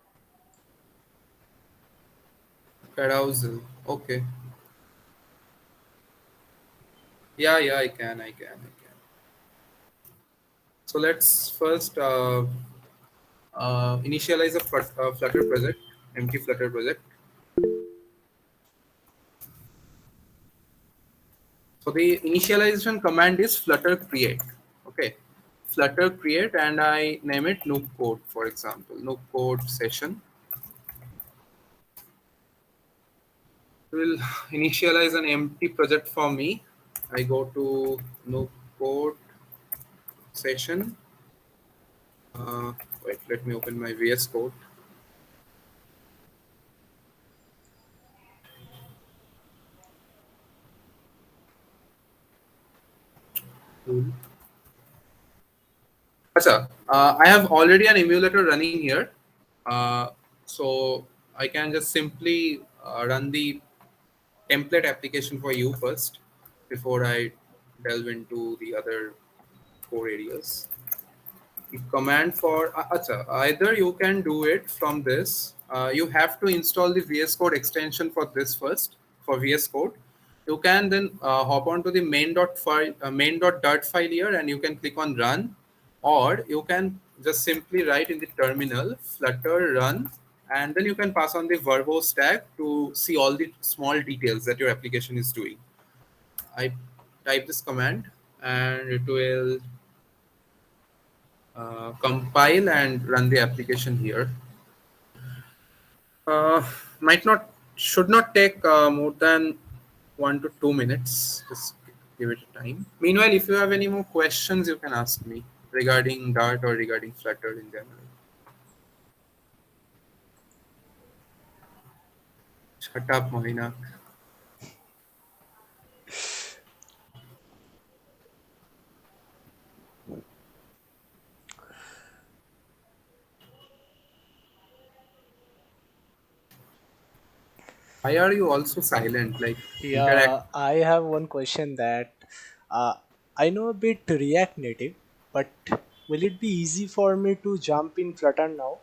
Carousel. Okay. Yeah, yeah, I can. So let's first initialize a Flutter project, empty Flutter project. So the initialization command is flutter create. Okay. Flutter create and I name it NoobCode, for example, NoobCode session. Will initialize an empty project for me. I go to NoobCode session. Wait, let me open my VS Code. Achha, I have already an emulator running here. So I can just simply run the template application for you first before I delve into the other core areas. The command for acha, either you can do it from this. You have to install the VS Code extension for this first for VS Code. You can then hop onto the main.dart file here and you can click on run, or you can just simply write in the terminal flutter run, and then you can pass on the verbose tag to see all the small details that your application is doing. I type this command and it will compile and run the application here. Might not, should not take more than 1 to 2 minutes. Just give it a time. Meanwhile, if you have any more questions, you can ask me regarding Dart or regarding Flutter in general. Shut up, Mohina. Why are you also silent? Like, interact. Yeah, I have one question that uh, I know a bit React Native, but will it be easy for me to jump in Flutter now?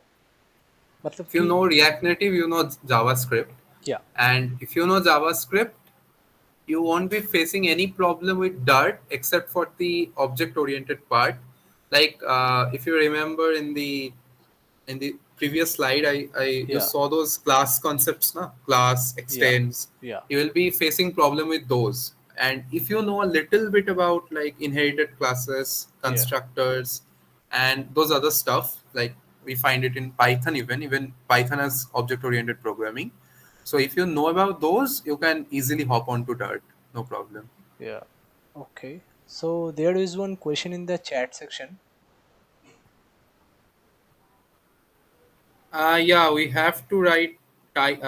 मतलब If you कि know React Native, you know JavaScript. yeah, And if you know JavaScript, you won't be facing any problem with Dart except for the object-oriented part. Like if you remember in the previous slide, I you yeah, saw those class concepts, na? Class yeah, extends. yeah, You will be facing problem with those. And if you know a little bit about like inherited classes, yeah, constructors, and those other stuff, like we find it in Python, even Python has object-oriented programming. So if you know about those, you can easily hop onto Dart, no problem. yeah. Okay. So there is one question in the chat section. Yeah, we have to write type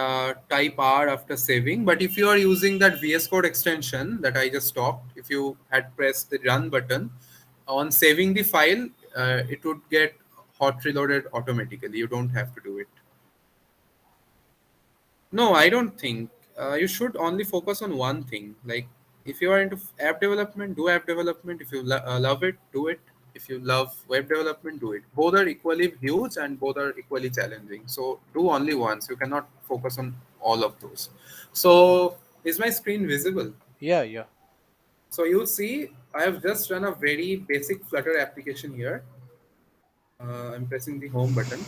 R after saving. But if you are using that VS Code extension that I just talked, if you had pressed the run button on saving the file, it would get hot reloaded automatically. You don't have to do it. No, I don't think. You should only focus on one thing. Like, if you are into app development, do app development. If you love it, do it. If you love web development, do it. Both are equally huge and both are equally challenging. So do only once. You cannot focus on all of those. So is my screen visible? Yeah, yeah, So you see, I have just run a very basic Flutter application here. I'm pressing the home button.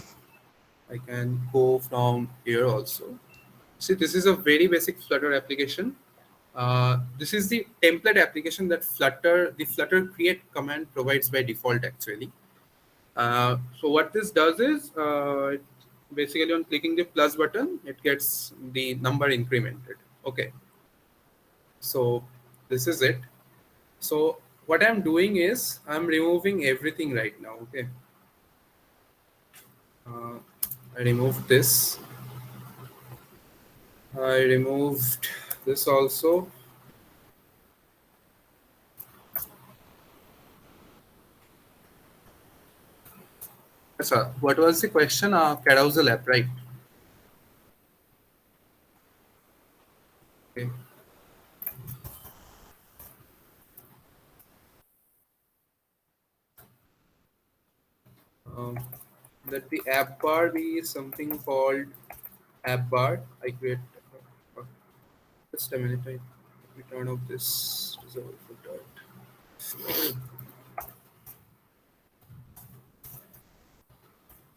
I can go from here also. See, this is a very basic Flutter application. This is the template application that the Flutter create command provides by default actually. So what this does is, basically on clicking the plus button, it gets the number incremented. Okay, so this is it. So what I'm doing is I'm removing everything right now. Okay, uh, I removed this. I removed this also. Sir, what was the question? Carousel app, right? Okay. Um, let the app bar be something called app bar. I create. Uh, just a minute. Let me turn off this resolve filter.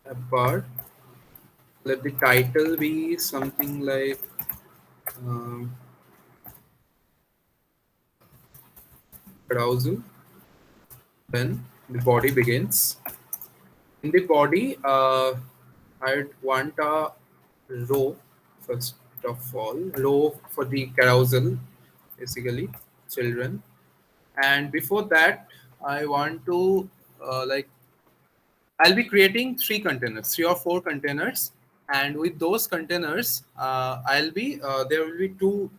App bar. Let the title be something like browser. Then the body begins. In the body, I'd want a row, first of all, row for the carousel, basically, children. And before that, I want to like I'll be creating three or four containers, and with those containers, there will be two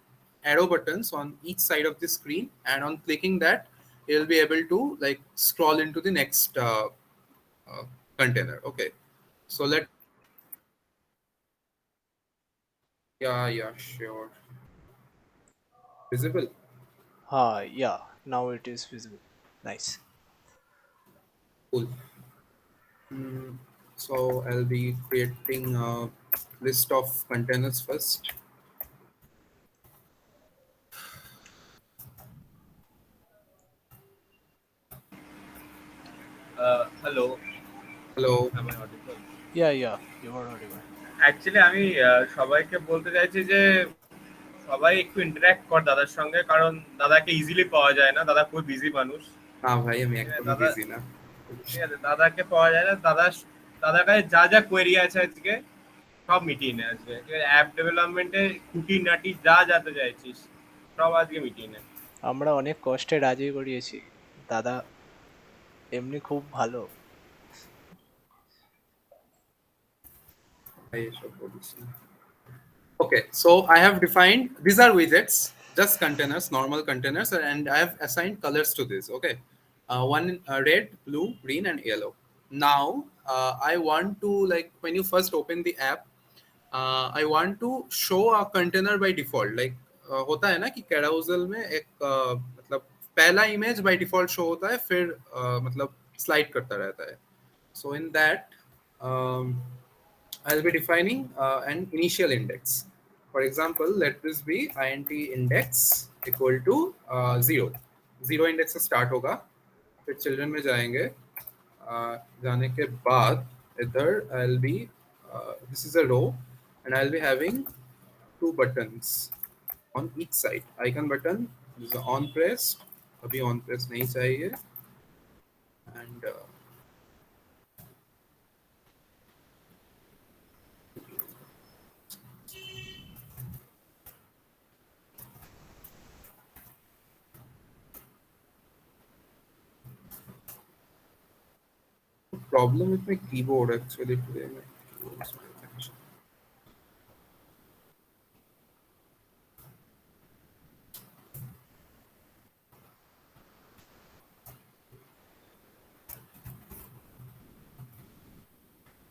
arrow buttons on each side of the screen, and on clicking that, you'll be able to like scroll into the next uh, container. Okay, so yeah, sure, visible, Yeah, now it is visible. Nice. cool. Mm, so I'll be creating a list of containers first. Hello, Hello. am I audible? Yeah, you are audible. Actually আমি সবাইকে বলতে চাইছি যে সবাই একটু interact কর দাদার সঙ্গে, কারণ দাদাকে ইজিলি পাওয়া যায় না, দাদা খুব বিজি মানুষ। हाँ भाई আমি ঠিক আছে একদমই দাদা, বিজি না। ঠিক আছে দাদাকে পাওয়া যায় না। দাদার কাছে যা যা কোয়েরি আছে আজকে সব মিটিয়ে নে আজকে। ঠিক আছে, অ্যাপ ডেভেলপমেন্টে খুঁটিনাটি যা জানতে চাইছিস সব আজকে মিটিয়ে নে। আমরা অনেক কষ্টে রাজি করিয়েছি, দাদা এমনি খুব ভালো। ভাই এসব বলিস না। Okay, so I have defined these are widgets, just containers, normal containers, and I have assigned colors to this. Okay, one red, blue, green, and yellow. Now I want to like when you first open the app, I want to show a container by default. Like होता है ना कि carousel में एक मतलब पहला image by default show होता है, फिर मतलब slide करता रहता है. So in that. I'll be defining an initial index. For example, let this be int index equal to 0. 0 index से start होगा, फिर children में जाएंगे, जाने के बाद इधर I'll be this is a row and I'll be having two buttons on each side. Icon button is on pressed, अभी on press नहीं चाहिए, and problem with my keyboard actually today. My keyboard is malfunctioning.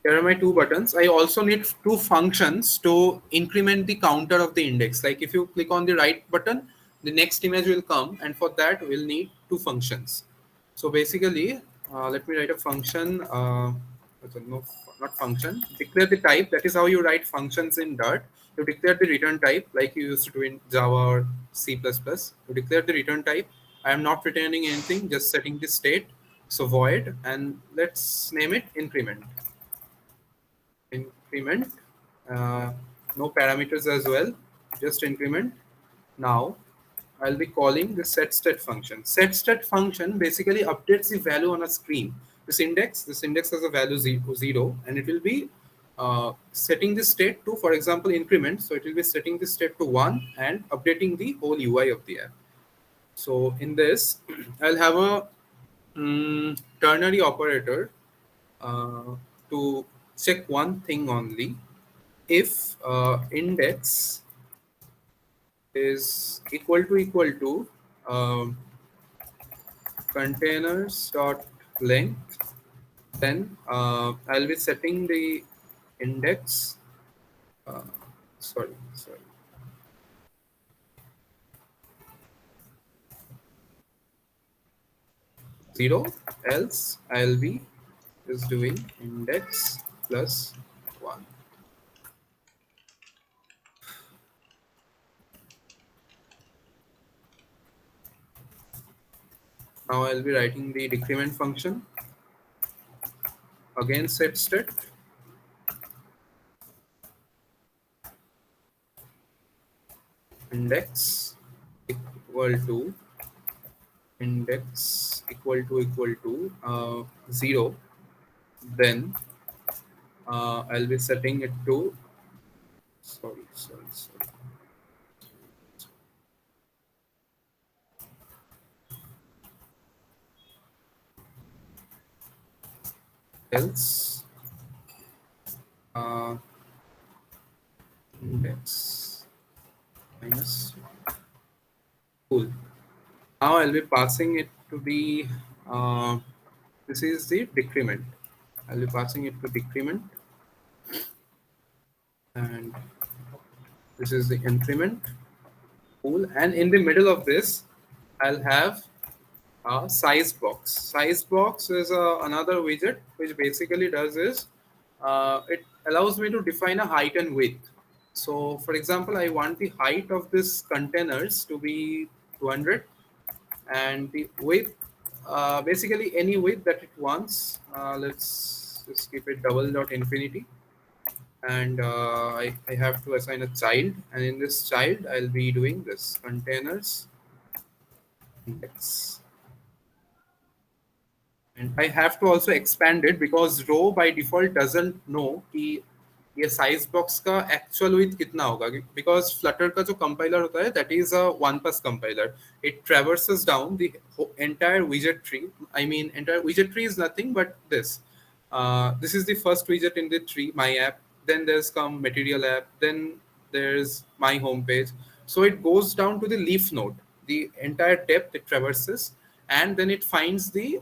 Here are my two buttons. I also need two functions to increment the counter of the index. Like if you click on the right button, the next image will come, and for that we'll need two functions. So basically, let me write a function. No, not function. Declare the type. That is how you write functions in Dart. You declare the return type like you used to do in Java or C++. You declare the return type. I am not returning anything, just setting the state. So void, and let's name it increment. Increment, no parameters as well, just increment. Now I'll be calling the setState function. SetState function basically updates the value on a screen. This index has a value 0, and it will be setting the state to, for example, increment. So it will be setting the state to 1 and updating the whole UI of the app. So in this, I'll have a ternary operator to check one thing only. If index is equal to containers dot length, then I'll be setting the index. Sorry. 0, else I'll be just doing index plus 1. Now I'll be writing the decrement function. Again, set state. Index equal to index equal to 0, then I'll be setting it to sorry. Else index minus cool. Now I'll be passing it to the this is the decrement. I'll be passing it to decrement, and this is the increment. Cool. And in the middle of this, I'll have a size box. Size box is another widget which basically does is it allows me to define a height and width. So for example, I want the height of this containers to be 200 and the width, basically any width that it wants. Let's just keep it double dot infinity. And I have to assign a child, and in this child I'll be doing this containers index, and I have to also expand it because row by default doesn't know कि ये size box का actual width कितना होगा, because Flutter का जो compiler होता है that is a one pass compiler. It traverses down the entire widget tree. I mean entire widget tree is nothing but this. This is the first widget in the tree, my app. Then there's come material app. Then there's my homepage. So it goes down to the leaf node, the entire depth it traverses, and then it finds the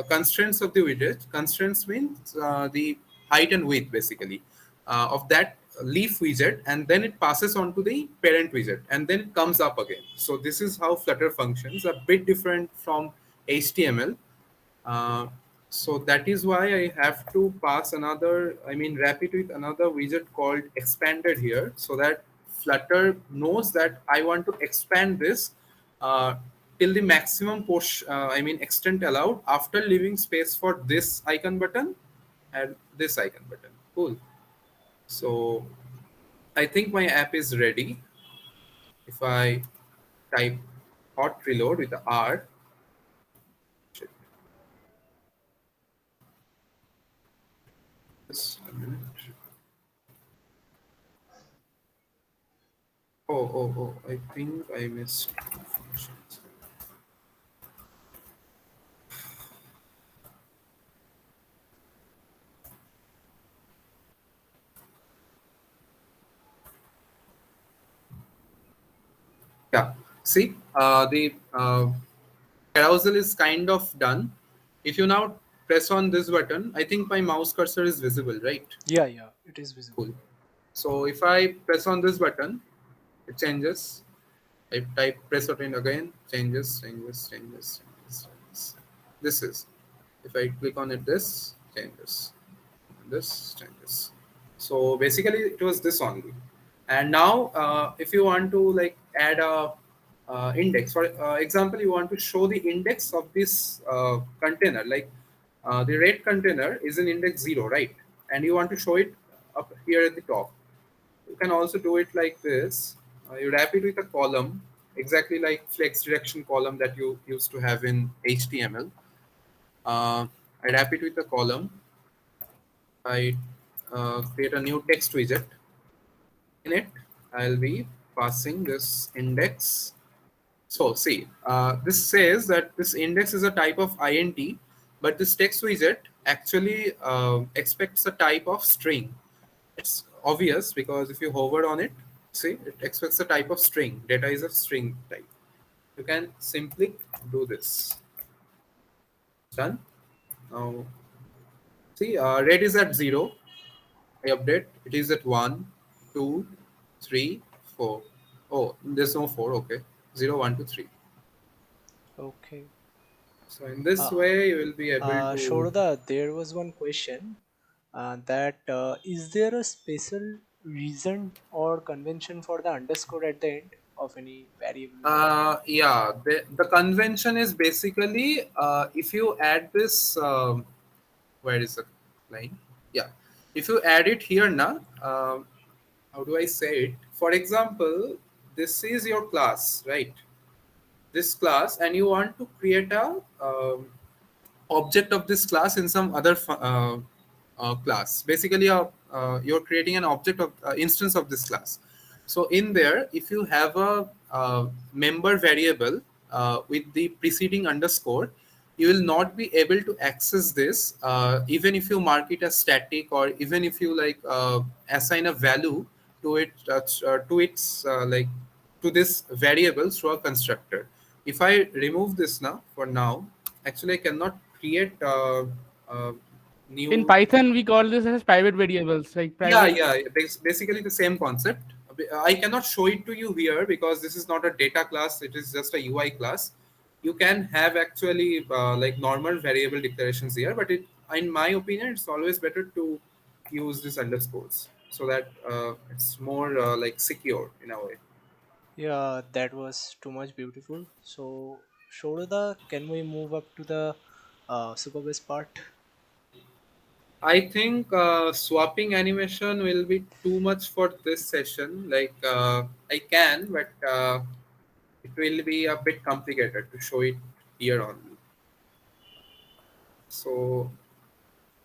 constraints of the widget. Constraints means the height and width basically of that leaf widget, and then it passes on to the parent widget, and then it comes up again. So this is how Flutter functions, a bit different from HTML. So that is why I have to pass another, wrap it with another widget called expanded here, so that Flutter knows that I want to expand this till the maximum push, extent allowed, after leaving space for this icon button and this icon button. Cool. So I think my app is ready. If I type hot reload with the R, just a minute. Oh, I think I missed functions. Yeah, see, the carousel is kind of done. If you now press on this button, I think my mouse cursor is visible, right? Yeah, it is visible. Cool. So if I press on this button, it changes. I type press button again, changes. This is, if I click on it, this changes. This changes. So basically it was this only. And now if you want to like add a index, for example, you want to show the index of this container, like the red container is in index 0, right? And you want to show it up here at the top. You can also do it like this. You wrap it with a column, exactly like flex direction column that you used to have in HTML. I wrap it with a column. I create a new text widget. In it, I'll be passing this index. So see, this says that this index is a type of int, but this text widget actually expects a type of string. It's obvious because if you hover on it, see, it expects a type of string. Data is a string type. You can simply do this. Done. Now, see, red is at 0. I update. It is at 1, 2, 3, 4. Oh, there's no 4. Okay. 0, 1, 2, 3. Okay. So in this way, you will be able to. Shourya, there was one question that is there a special reason or convention for the underscore at the end of any variable? Yeah, the convention is basically if you add this, where is the line? Yeah, if you add it here now, how do I say it? For example, this is your class, right? this class and you want to create a object of this class in some other class. Basically, you're creating an object of instance of this class. So in there, if you have a member variable with the preceding underscore, you will not be able to access this even if you mark it as static, or even if you like assign a value to it to its like to this variable through a constructor. If I remove this now, for now, actually I cannot create In new. Python, we call this as private variables, like Yeah, private. yeah, basically the same concept. I cannot show it to you here because this is not a data class, it is just a UI class. You can have actually like normal variable declarations here, but in my opinion, it's always better to use these underscores so that it's more like secure in a way. Yeah, that was too much beautiful. So, Shourya, can we move up to the Supabase part? I think swapping animation will be too much for this session. Like I can, but it will be a bit complicated to show it here only. So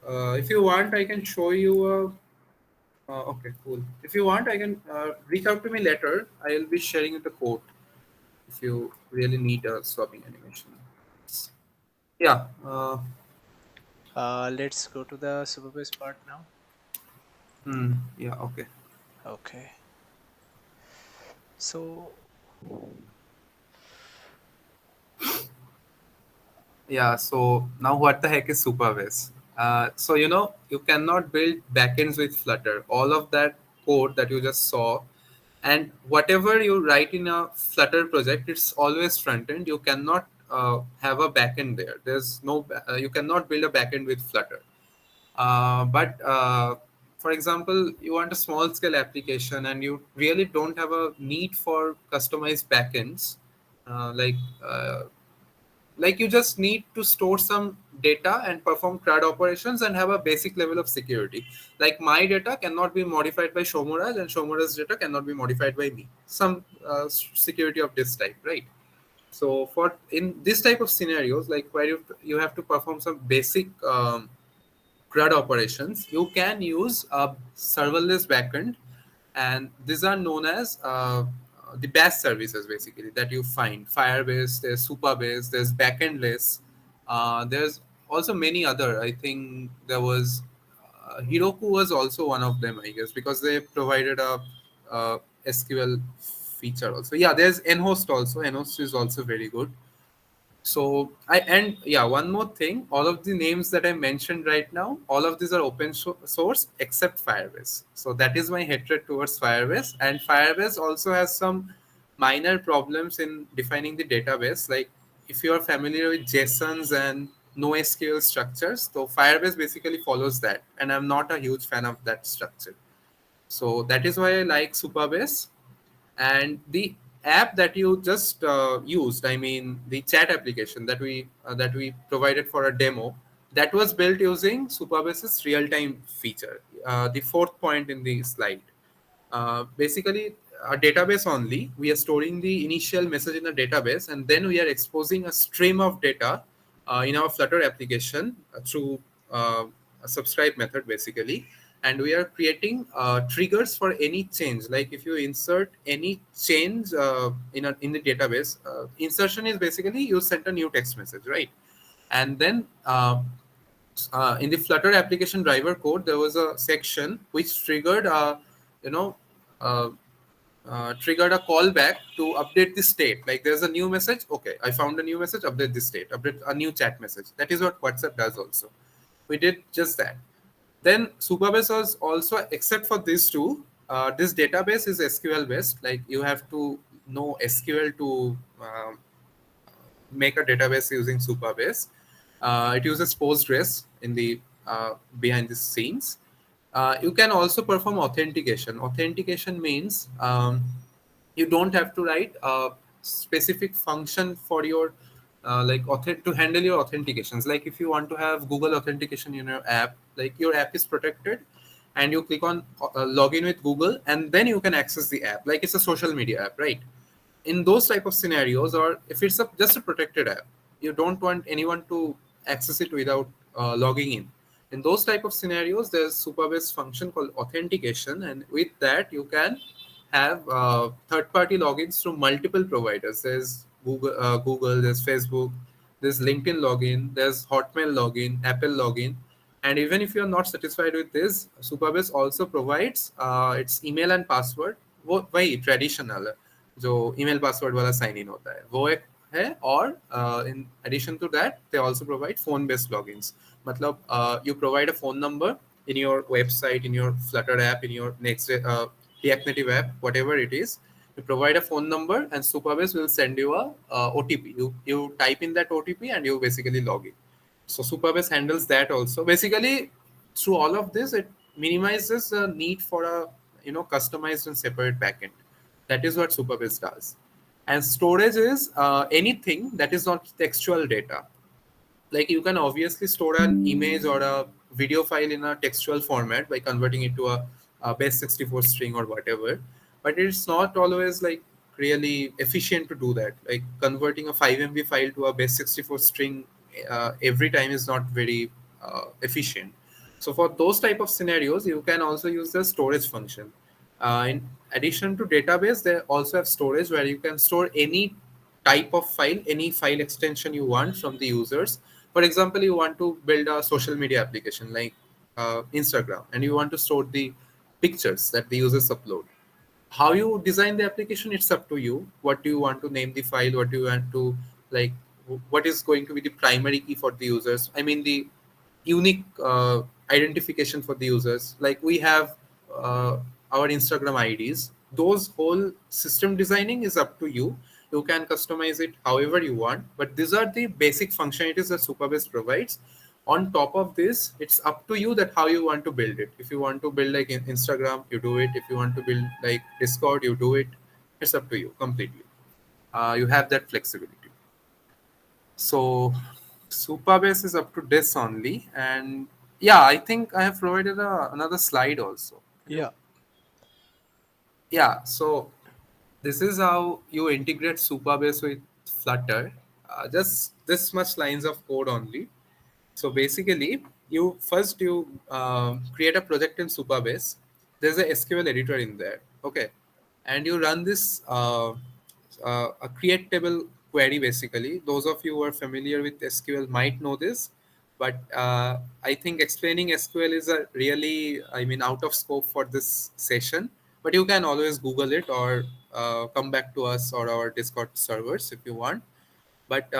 if you want, I can show you a. Okay, cool. If you want, I can reach out to me later. I will be sharing you the code if you really need a swapping animation. Yeah. Let's go to the Supabase part now. Yeah. Okay. Okay. So, Yeah, so now what the heck is Supabase? So you cannot build backends with Flutter. All of that code that you just saw, and whatever you write in a Flutter project, it's always front end. You cannot have a backend there. There's no you cannot build a backend with Flutter. But for example, you want a small scale application and you really don't have a need for customized backends. Uh, like uh, like you just need to store some data and perform CRUD operations and have a basic level of security. Like my data cannot be modified by Shomuraj and Shomuraj's data cannot be modified by me. Some security of this type, right? So for in this type of scenarios, like where you have to perform some basic CRUD operations, you can use a serverless backend, and these are known as the BaaS services basically that you find. Firebase, there's Supabase, there's backendless. There's also many other. I think there was Heroku was also one of them, I guess, because they provided a SQL feature also. Yeah, there's nhost also. Nhost is also very good. So and yeah, one more thing, all of the names that I mentioned right now, all of these are open source except Firebase. So that is my hatred towards Firebase. And Firebase also has some minor problems in defining the database. Like if you are familiar with JSONs and NoSQL structures, so Firebase basically follows that, and I'm not a huge fan of that structure. So that is why I like Supabase. And the app that you just used, I mean the chat application that we provided for a demo, that was built using Supabase's real-time feature, the fourth point in the slide. Basically a database only, we are storing the initial message in the database, and then we are exposing a stream of data in our Flutter application through a subscribe method basically. And we are creating triggers for any change. Like if you insert any change in the database, insertion is basically you sent a new text message, right? And then in the Flutter application driver code, there was a section which triggered you know uh, triggered a callback to update the state. Like there's a new message, okay, I found a new message, update the state, update a new chat message. That is what WhatsApp does also. We did just that. Then Supabase was also, except for these two, this database is SQL based. Like you have to know SQL to make a database using Supabase. It uses Postgres in the behind the scenes. You can also perform authentication. Authentication means you don't have to write a specific function for your to handle your authentications. Like if you want to have Google authentication in your app, like your app is protected, and you click on login with Google, and then you can access the app. Like it's a social media app, right? in those type of scenarios, or if it's just a protected app, you don't want anyone to access it without logging in those type of scenarios, there's Supabase function called authentication, and with that you can have third-party logins through multiple providers. There's Google, there's Facebook, there's LinkedIn login, there's Hotmail login, Apple login, and even if you're not satisfied with this, Supabase also provides its email and password वो वही traditional है जो email password वाला sign in होता है वो एक है और in addition to that they also provide phone based logins मतलब you provide a phone number in your website, in your Flutter app, in your next React Native app, whatever it is. You provide a phone number and Supabase will send you a OTP. You type in that OTP and you basically log in. So Supabase handles that also. Basically, through all of this, it minimizes the need for a customized and separate backend. That is what Supabase does. And storage is anything that is not textual data. Like you can obviously store an image or a video file in a textual format by converting it to a base 64 string or whatever, but it's not always like really efficient to do that. Like converting a 5 MB file to a base 64 string every time is not very efficient. So for those type of scenarios, you can also use the storage function. In addition to database, they also have storage where you can store any type of file, any file extension you want from the users. For example, you want to build a social media application like Instagram, and you want to store the pictures that the users upload. How you design the application, it's up to you. What do you want to name the file? What do you want to like? What is going to be the primary key for the users? I mean, the unique identification for the users. Like we have our Instagram IDs. Those whole system designing is up to you. You can customize it however you want, but these are the basic functionalities that Supabase provides. On top of this, it's up to you that how you want to build it. If you want to build like Instagram, you do it. If you want to build like Discord, you do it. It's up to you completely. You have that flexibility. So Supabase is up to this only, and yeah, I think I have provided another slide also. Yeah. Yeah, so this is how you integrate Supabase with Flutter. Just this much lines of code only. So basically, you create a project in Supabase. There's a SQL editor in there, okay, and you run this a create table query. Basically, those of you who are familiar with SQL might know this, but I think explaining SQL is a really, I mean, out of scope for this session. But you can always Google it or come back to us or our Discord servers if you want. But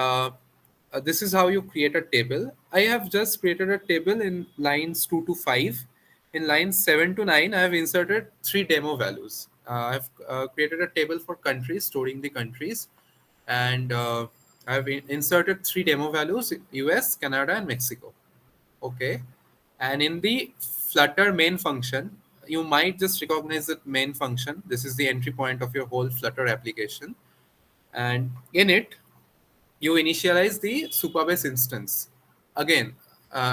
this is how you create a table. I have just created a table in lines 2 to 5. In lines 7 to 9, I have inserted 3 demo values. I've created a table for countries, storing the countries. And I've inserted 3 demo values, US, Canada, and Mexico. Okay. And in the Flutter main function, you might just recognize the main function. This is the entry point of your whole Flutter application. And in it, you initialize the Supabase instance. Again,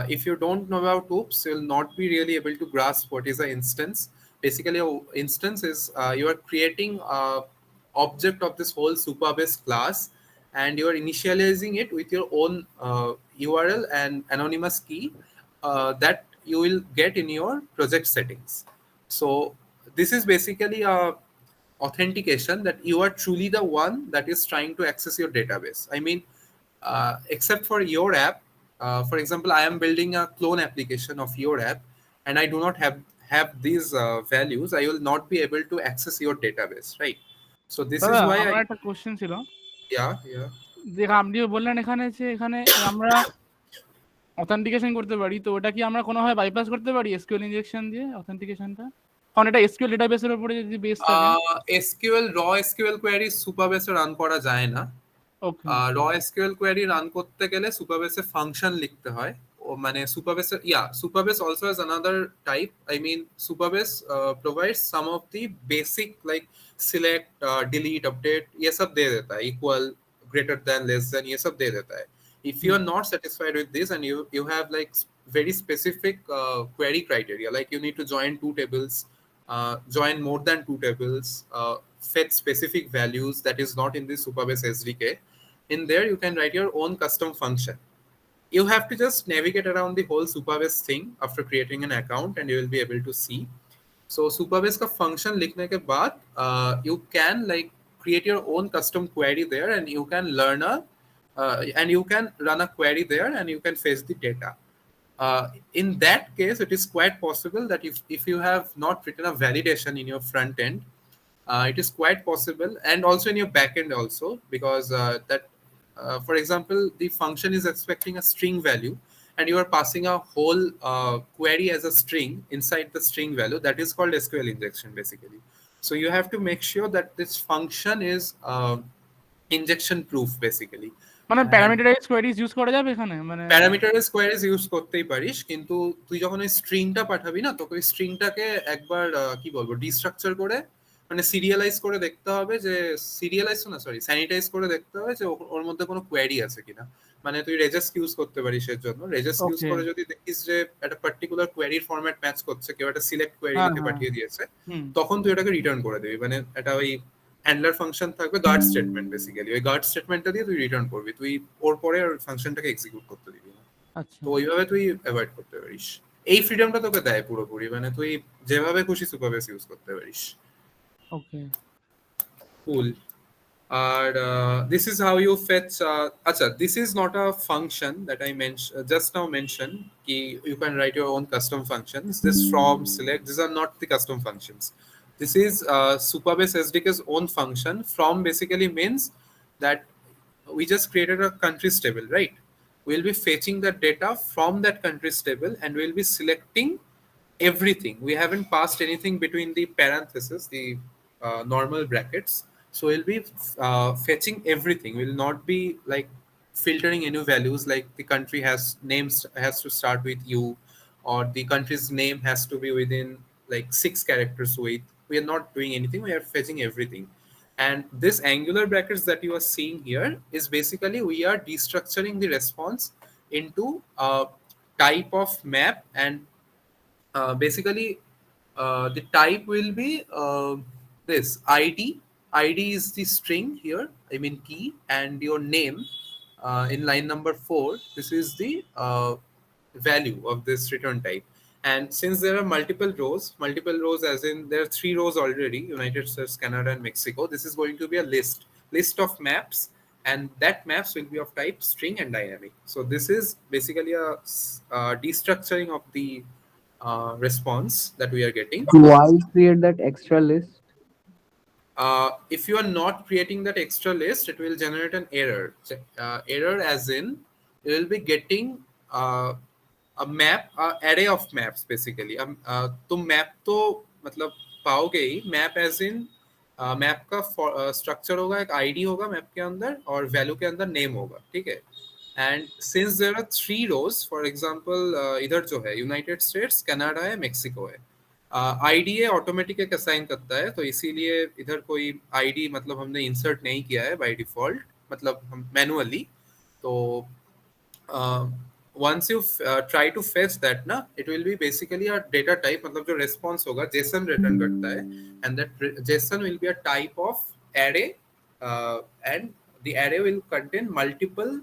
if you don't know about OOPS, you'll not be really able to grasp what is an instance. Basically, an instance is you are creating an object of this whole Supabase class, and you are initializing it with your own URL and anonymous key that you will get in your project settings. So this is basically a authentication that you are truly the one that is trying to access your database. I mean, except for your app, for example, I am building a clone application of your app, and I do not have these values. I will not be able to access your database, right? So this is why আমার একটা question ছিল yeah. যে আপনিও বললেন এখানে যে এখানে আমরা অথেন্টিকেশন করতে পারি, তো ওটা কি আমরা কোনোভাবে বাইপাস করতে পারি এসকিউএল ইনজেকশন দিয়ে অথেন্টিকেশনটা? কারণ এটা এসকিউএল ডেটাবেসের উপরে যদি বেস থাকে। এসকিউএল র এসকিউএল কোয়েরি সুপারবেসে রান করা যায় না। ওকে, র এসকিউএল কোয়েরি রান করতে গেলে সুপারবেসে ফাংশন লিখতে হয়। মানে সুপারবেসে সুপারবেস also has another type. I mean, Supabase provides some of the basic like select, delete, update, ये सब दे देता है, equal, greater than, less than, ये सब दे देता है. If you are not satisfied with this and you have like very specific query criteria, like you need to join 2 tables, join more than 2 tables, fetch specific values that is not in the Supabase SDK, in there you can write your own custom function. You have to just navigate around the whole Supabase thing after creating an account, and you will be able to see. So Supabase का function लिखने के बाद you can like create your own custom query there, and you can and you can run a query there, and you can fetch the data. In that case, it is quite possible that if you have not written a validation in your front end, it is quite possible, and also in your backend also, because for example, the function is expecting a string value, and you are passing a whole query as a string inside the string value. That is called SQL injection, basically. So you have to make sure that this function is injection proof, basically. মানে And parameterise queries use করা যাবে এখানে মানে parameterise queries use করতেই পারিস, কিন্তু তুই যখন ওই স্ট্রিংটা পাঠাবি না, তোকে ওই স্ট্রিংটাকে একবার কি বলবো ডিস্ট্রাকচার করে, মানে সিরিয়ালাইজ করে দেখতে হবে যে স্যানিটাইজ করে দেখতে হবে যে ওর মধ্যে কোনো কোয়েরি আছে কিনা। মানে তুই রেজাস্ক ইউজ করতে পারিস এর জন্য। রেজাস্ক ইউজ করে যদি দেখিস যে একটা পার্টিকুলার কোয়েরির ফরম্যাট ম্যাচ করছে, কেউ একটা সিলেক্ট কোয়েরি লিখে পাঠিয়ে দিয়েছে, তখন তুই এটাকে রিটার্ন করে দিবি। মানে এটা ওই হ্যান্ডলার ফাংশন থাকবে, গার্ড স্টেটমেন্ট বেসিক্যালি। ওই গার্ড স্টেটমেন্টটা দিয়ে তুই রিটার্ন করবি, তুই ওর পরে ওর ফাংশনটাকে এক্সিকিউট করতে দিবি না। তো ওইভাবে তুই অ্যাভয়েড করতে পারিস। এই ফ্রিডমটা তোকে দেয় পুরোপুরি, মানে তুই যেভাবে খুশি সুপারবেস ইউজ করতে পারিস। ওকে কুল। আর this is how you fetch acha, this is not a function that I just now mentioned ki you can write your own custom functions. This from select, these are not the custom functions. This is Supabase SDK's own function. From basically means that we just created a countries table, right? We'll be fetching the data from that countries table, and we'll be selecting everything. We haven't passed anything between the parentheses, the normal brackets. So we'll be fetching everything. We'll not be like filtering any values like the country has to start with U, or the country's name has to be within like 6 characters width. We are not doing anything. We are fetching everything. And this angular brackets that you are seeing here is basically we are destructuring the response into a type of map, and basically the type will be this ID. ID is the string here, I mean key, and your name in line number 4. This is the value of this return type. And since there are multiple rows as in there are 3 rows already, United States, Canada, and Mexico, this is going to be a list of maps, and that maps will be of type string and dynamic. So this is basically a destructuring of the response that we are getting. Why create that extra list? If you are not creating that extra list, it will generate an error. Error as in you will be getting a map, array of maps basically. तो map तो मतलब पाओगे ही, map as in map का structure होगा, एक ID होगा map के अंदर, और value के अंदर name होगा, ठीक है। And since there are 3 rows, for example, इधर जो है United States, Canada है, Mexico है, आईडी ऑटोमेटिक एक असाइन करता है, तो इसीलिए इधर कोई आईडी मतलब हमने इंसर्ट नहीं किया है बाय डिफॉल्ट, मतलब हम मैनुअली। तो once you try to fetch that ना, it will be basically a data type, मतलब जो response होगा JSON return करता है, and that JSON will be a type of array, and the array will contain multiple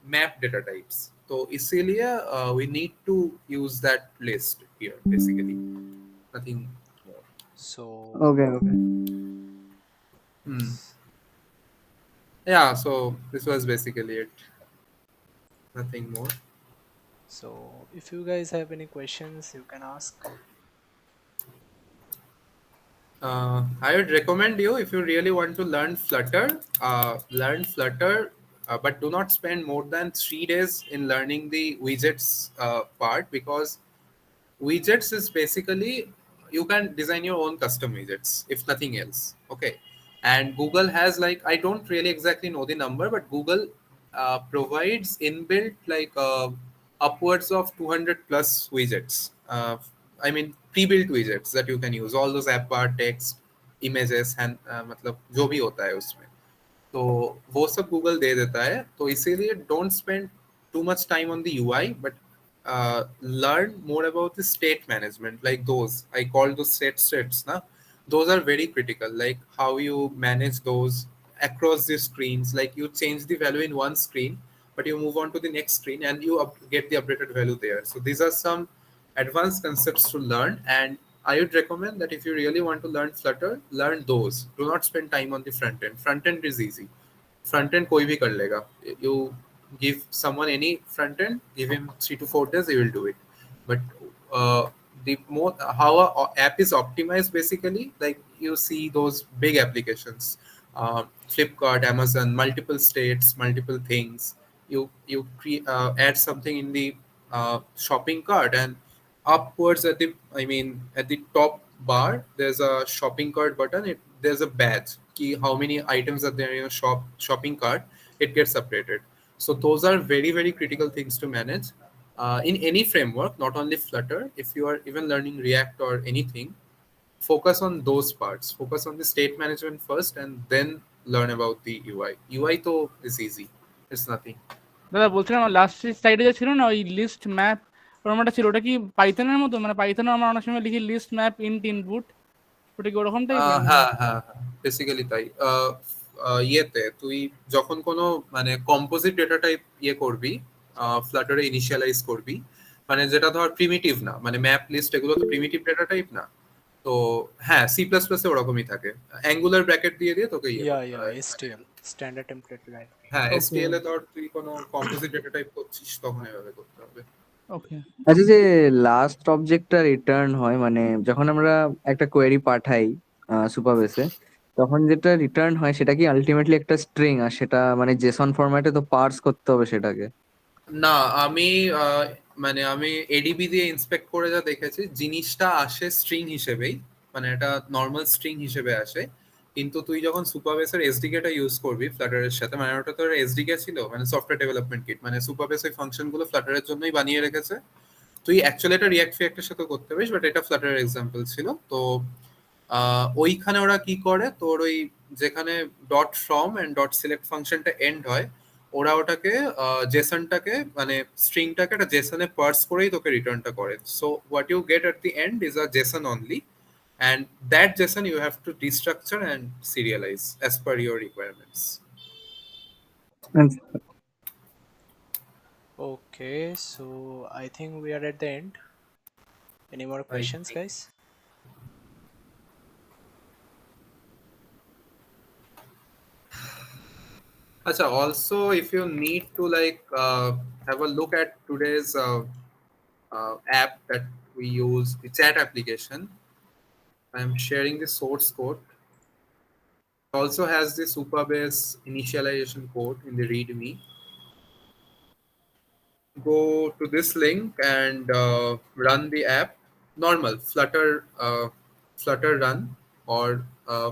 map data types. तो इसीलिए we need to use that list here basically, nothing more. So Okay. Yeah, so this was basically it, nothing more. So if you guys have any questions, you can ask. I would recommend you, if you really want to learn Flutter, but do not spend more than 3 days in learning the widgets part, because widgets is basically you can design your own custom widgets if nothing else, okay? And Google has like, I don't really exactly know the number, but Google provides inbuilt like upwards of 200 plus widgets, I mean pre-built widgets that you can use, all those app bar, text, images, and मतलब जो भी होता है उसमें, तो वो सब Google दे देता है। तो इसीलिए don't spend too much time on the UI, but learn more about the state management, like those I call those states ना, those are very critical, like how you manage those across the screens. Like you change the value in one screen, but you move on to the next screen and you get the updated value there. So these are some advanced concepts to learn, and I would recommend that if you really want to learn Flutter, learn those. Do not spend time on the front end. Front end is easy. Front end कोई भी कर लेगा. You give someone any front end, give him 3 to 4 days, he will do it. But the more how a app is optimized, basically, like you see those big applications, Flipkart, Amazon, multiple states, multiple things. You add something in the shopping cart, and upwards at the at the top bar there's a shopping cart button. There's a badge key how many items are there in your shopping cart. It gets updated. So those are very, very critical things to manage in any framework, not only Flutter. If you are even learning React or anything, focus on those parts. Focus on the state management first, and then learn about the UI though is easy. It's nothing. দাদা বলছিলাম last সাইডে যে ছিল না ওই list map ওরকম একটা ছিল, ওটা কি পাইথনের মতো? মানে পাইথনে আমরা অনেক সময় লিখি লিস্ট ম্যাপ ইনপুট, ওটা কি ওরকম টাইপের? হ্যাঁ হ্যাঁ বেসিক্যালি তাই। ইয়েতে তুই যখন কোনো মানে কম্পোজিট ডেটা টাইপ করবি, ফ্লাটারে ইনিশিয়ালাইজ করবি, মানে যেটা ধর প্রিমিটিভ না, মানে ম্যাপ লিস্ট এগুলো তো প্রিমিটিভ ডেটা টাইপ না। তো হ্যাঁ, সি প্লাস প্লাসে ওরকমই থাকে, অ্যাঙ্গুলার ব্র্যাকেট দিয়ে তোকে STL স্ট্যান্ডার্ড টেমপ্লেট লাইব্রেরি। হ্যাঁ, এসটিএল এ ধর তুই কোনো কম্পোজিট ডেটা টাইপ করছিস তখন এভাবে করতে হবে। ওকে। আচ্ছা, যে লাস্ট অবজেক্টটা রিটার্ন হয়, মানে যখন আমরা একটা কোয়েরি পাঠাই সুপারবেসে, তখন যেটা রিটার্ন হয় সেটা কি আলটিমেটলি একটা স্ট্রিং, আর সেটা মানে জেসন ফরম্যাটে তো পার্স করতে হবে সেটাকে? না, আমি এডিবি দিয়ে ইন্সপেক্ট করে যা দেখেছি, জিনিসটা আসে স্ট্রিং হিসেবেই, মানে এটা নর্মাল স্ট্রিং হিসেবে আসে। কিন্তু তুই যখন সুপারবেসের এসডিকেটা ইউজ করবি ফ্লাটারের সাথে, মানে ওটা তোর এসডিকে ছিল, মানে সফটওয়্যার ডেভেলপমেন্ট কিট, মানে সুপারবেস ওই ফাংশনগুলো ফ্লাটারের জন্যই বানিয়ে রেখেছে। তুই অ্যাকচুয়ালি এটা রিয়াক্ট ফিয়াক্টের সাথে করতে পারিস, বাট এটা ফ্লাটারের এক্সাম্পল ছিল। তো ওইখানে ওরা কি করে, তোর ওই যেখানে dot from end dot select ফাংশনটা এন্ড হয়, ওরা ওটাকে জেসনটাকে মানে স্ট্রিংটাকে একটা জেসনে পার্স করেই তোকে রিটার্নটা করে। So what you get at the end is a JSON only, and that JSON you have to destructure and serialize as per your requirements. Okay, so I think we are at the end. Any more questions, guys? Acha, also if you need to have a look at today's app that we use, the chat application, I'm sharing the source code. It also has the Supabase initialization code in the README. Go to this link and run the app. Normal Flutter run, or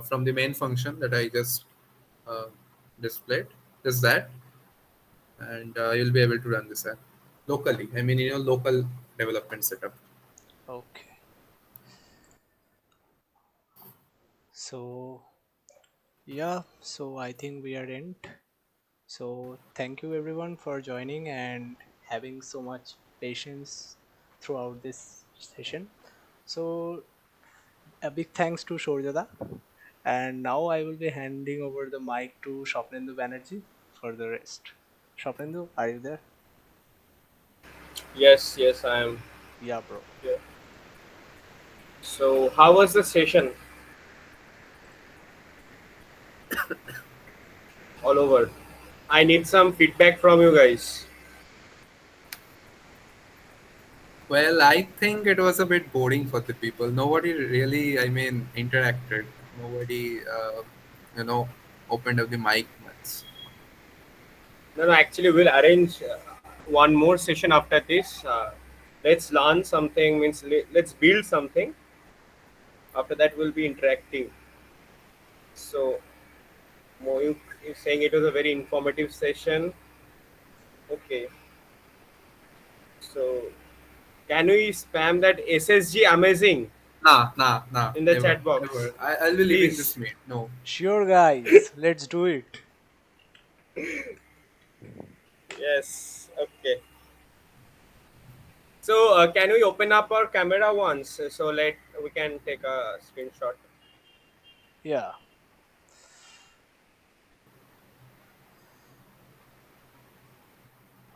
from the main function that I just displayed, just that, and you'll be able to run this app locally. I mean, local development setup. Okay. So yeah, so I think we are end. So thank you everyone for joining and having so much patience throughout this session. So a big thanks to Shourya, and now I will be handing over the mic to Shopnendu Banerjee for the rest. Shopnendu, are you there? Yes, I am. Yeah, bro. Yeah. So how was the session? All over. I need some feedback from you guys. Well, I think it was a bit boring for the people. Nobody really, interacted. Nobody, opened up the mic much. No, actually, we'll arrange one more session after this. Let's learn something, means let's build something. After that, we'll be interacting. So, Moyuk is saying it was a very informative session. Okay. So, can we spam that SSG amazing? Nah. In the never, chat box. Never. I'll be leaving Please. this meet. No. Sure, guys. Let's do it. Yes. Okay. So, can we open up our camera once so we can take a screenshot? Yeah.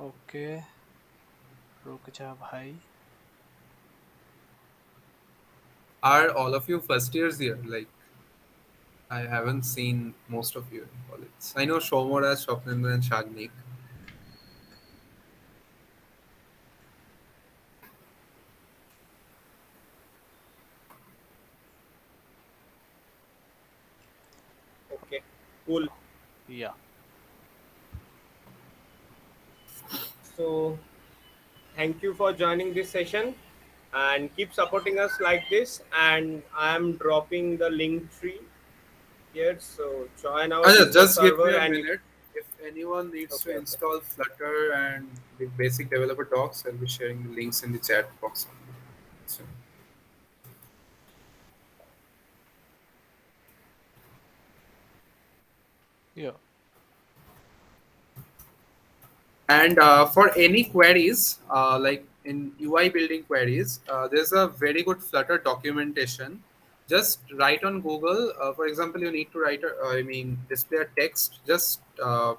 Okay. रुक जा भाई. Are all of you first years here? Like, I haven't seen most of you in college. I know Shomora, Shopnendra, and Shagnik. Okay, cool. Yeah. So thank you for joining this session and keep supporting us like this. And I'm dropping the link tree here. So join our Ajay, Discord just give me server a and minute. If anyone needs okay, to okay. install Flutter and the basic developer docs, I'll be sharing the links in the chat box. So, Yeah. and for any queries, like in UI building queries, there's a very good Flutter documentation. Just write on Google. For example, you need to write, display a text. Just uh,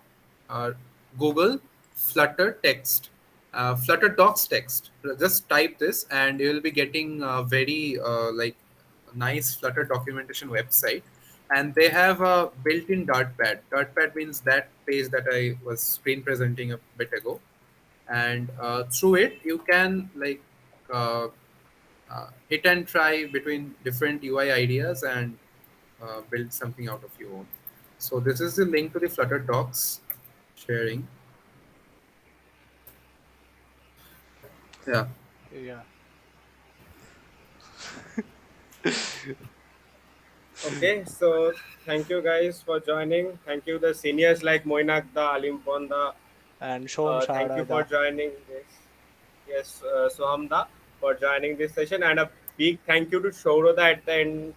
Google Flutter text, Flutter docs text. Just type this, and you will be getting very nice Flutter documentation website. And they have a built-in Dartpad. Dartpad means that page that I was screen presenting a bit ago, and through it you can uh, hit and try between different UI ideas and build something out of your own. So this is the link to the Flutter docs sharing. Yeah. Yeah. Okay, so thank you guys for joining. Thank you the seniors like Moinak da, Alim Ponda. And Shom Thank you for Sharada. joining this. Yes, Sohamda for joining this session, and a big thank you to Shourya at the end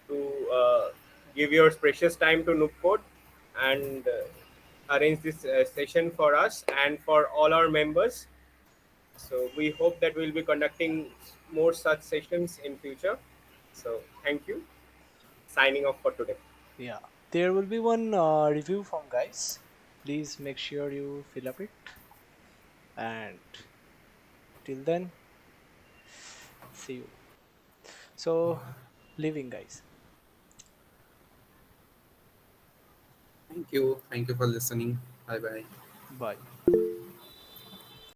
to give your precious time to NoobCode and arrange this session for us and for all our members. So we hope that we'll be conducting more such sessions in future. So thank you. Signing off for today. Yeah. There will be one review from guys. Please make sure you fill up it. And till then, see you. So, leaving guys. Thank you. Thank you for listening. Bye bye. Bye.